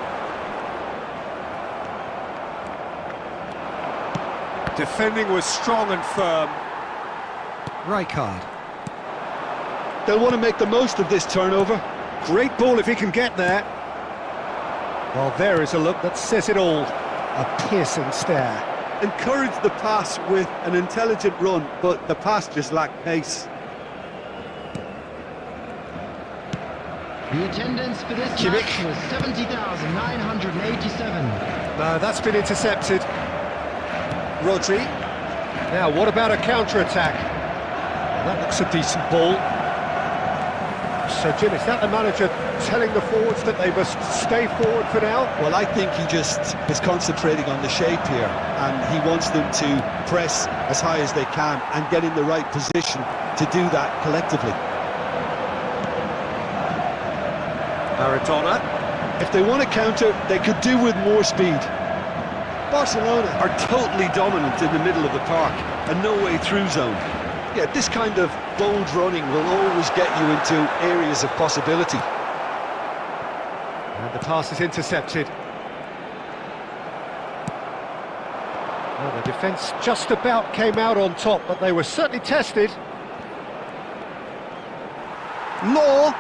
Defending was strong and firm. Rijkaard. They'll want to make the most of this turnover. Great ball if he can get there. Well, there is a look that says it all. A piercing stare. Encourage the pass with an intelligent run, but the pass just lacked pace. The attendance for this Kimmich. match was 70,987. No, that's been intercepted. Rodri. Now, what about a counter-attack? Well, that looks a decent ball. So, Jim, is that the manager telling the forwards that they must stay forward for now? Well, I think he just is concentrating on the shape here, and he wants them to press as high as they can and get in the right position to do that collectively. Maradona. If they want to counter, they could do with more speed. Barcelona are totally dominant in the middle of the park, a no-way through zone. Yeah, this kind of bold running will always get you into areas of possibility. And the pass is intercepted. Well, the defence just about came out on top, but they were certainly tested. Law.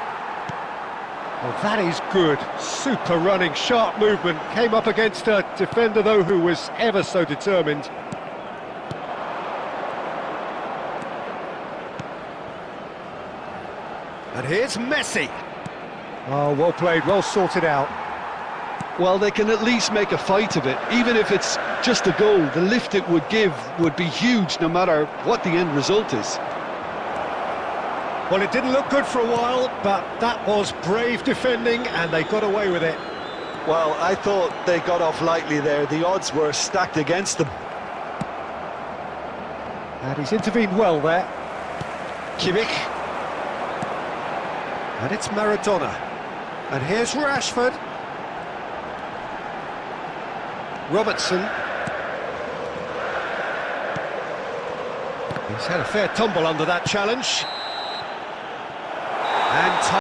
Well, that is good. Super running, sharp movement. Came up against a defender, though, who was ever so determined. And here's Messi. Oh, well played, well sorted out. Well, they can at least make a fight of it. Even if it's just a goal, the lift it would give would be huge no matter what the end result is. Well, it didn't look good for a while, but that was brave defending, and they got away with it. Well, I thought they got off lightly there. The odds were stacked against them. And he's intervened well there. Kimmich. And it's Maradona. And here's Rashford. Robertson. He's had a fair tumble under that challenge.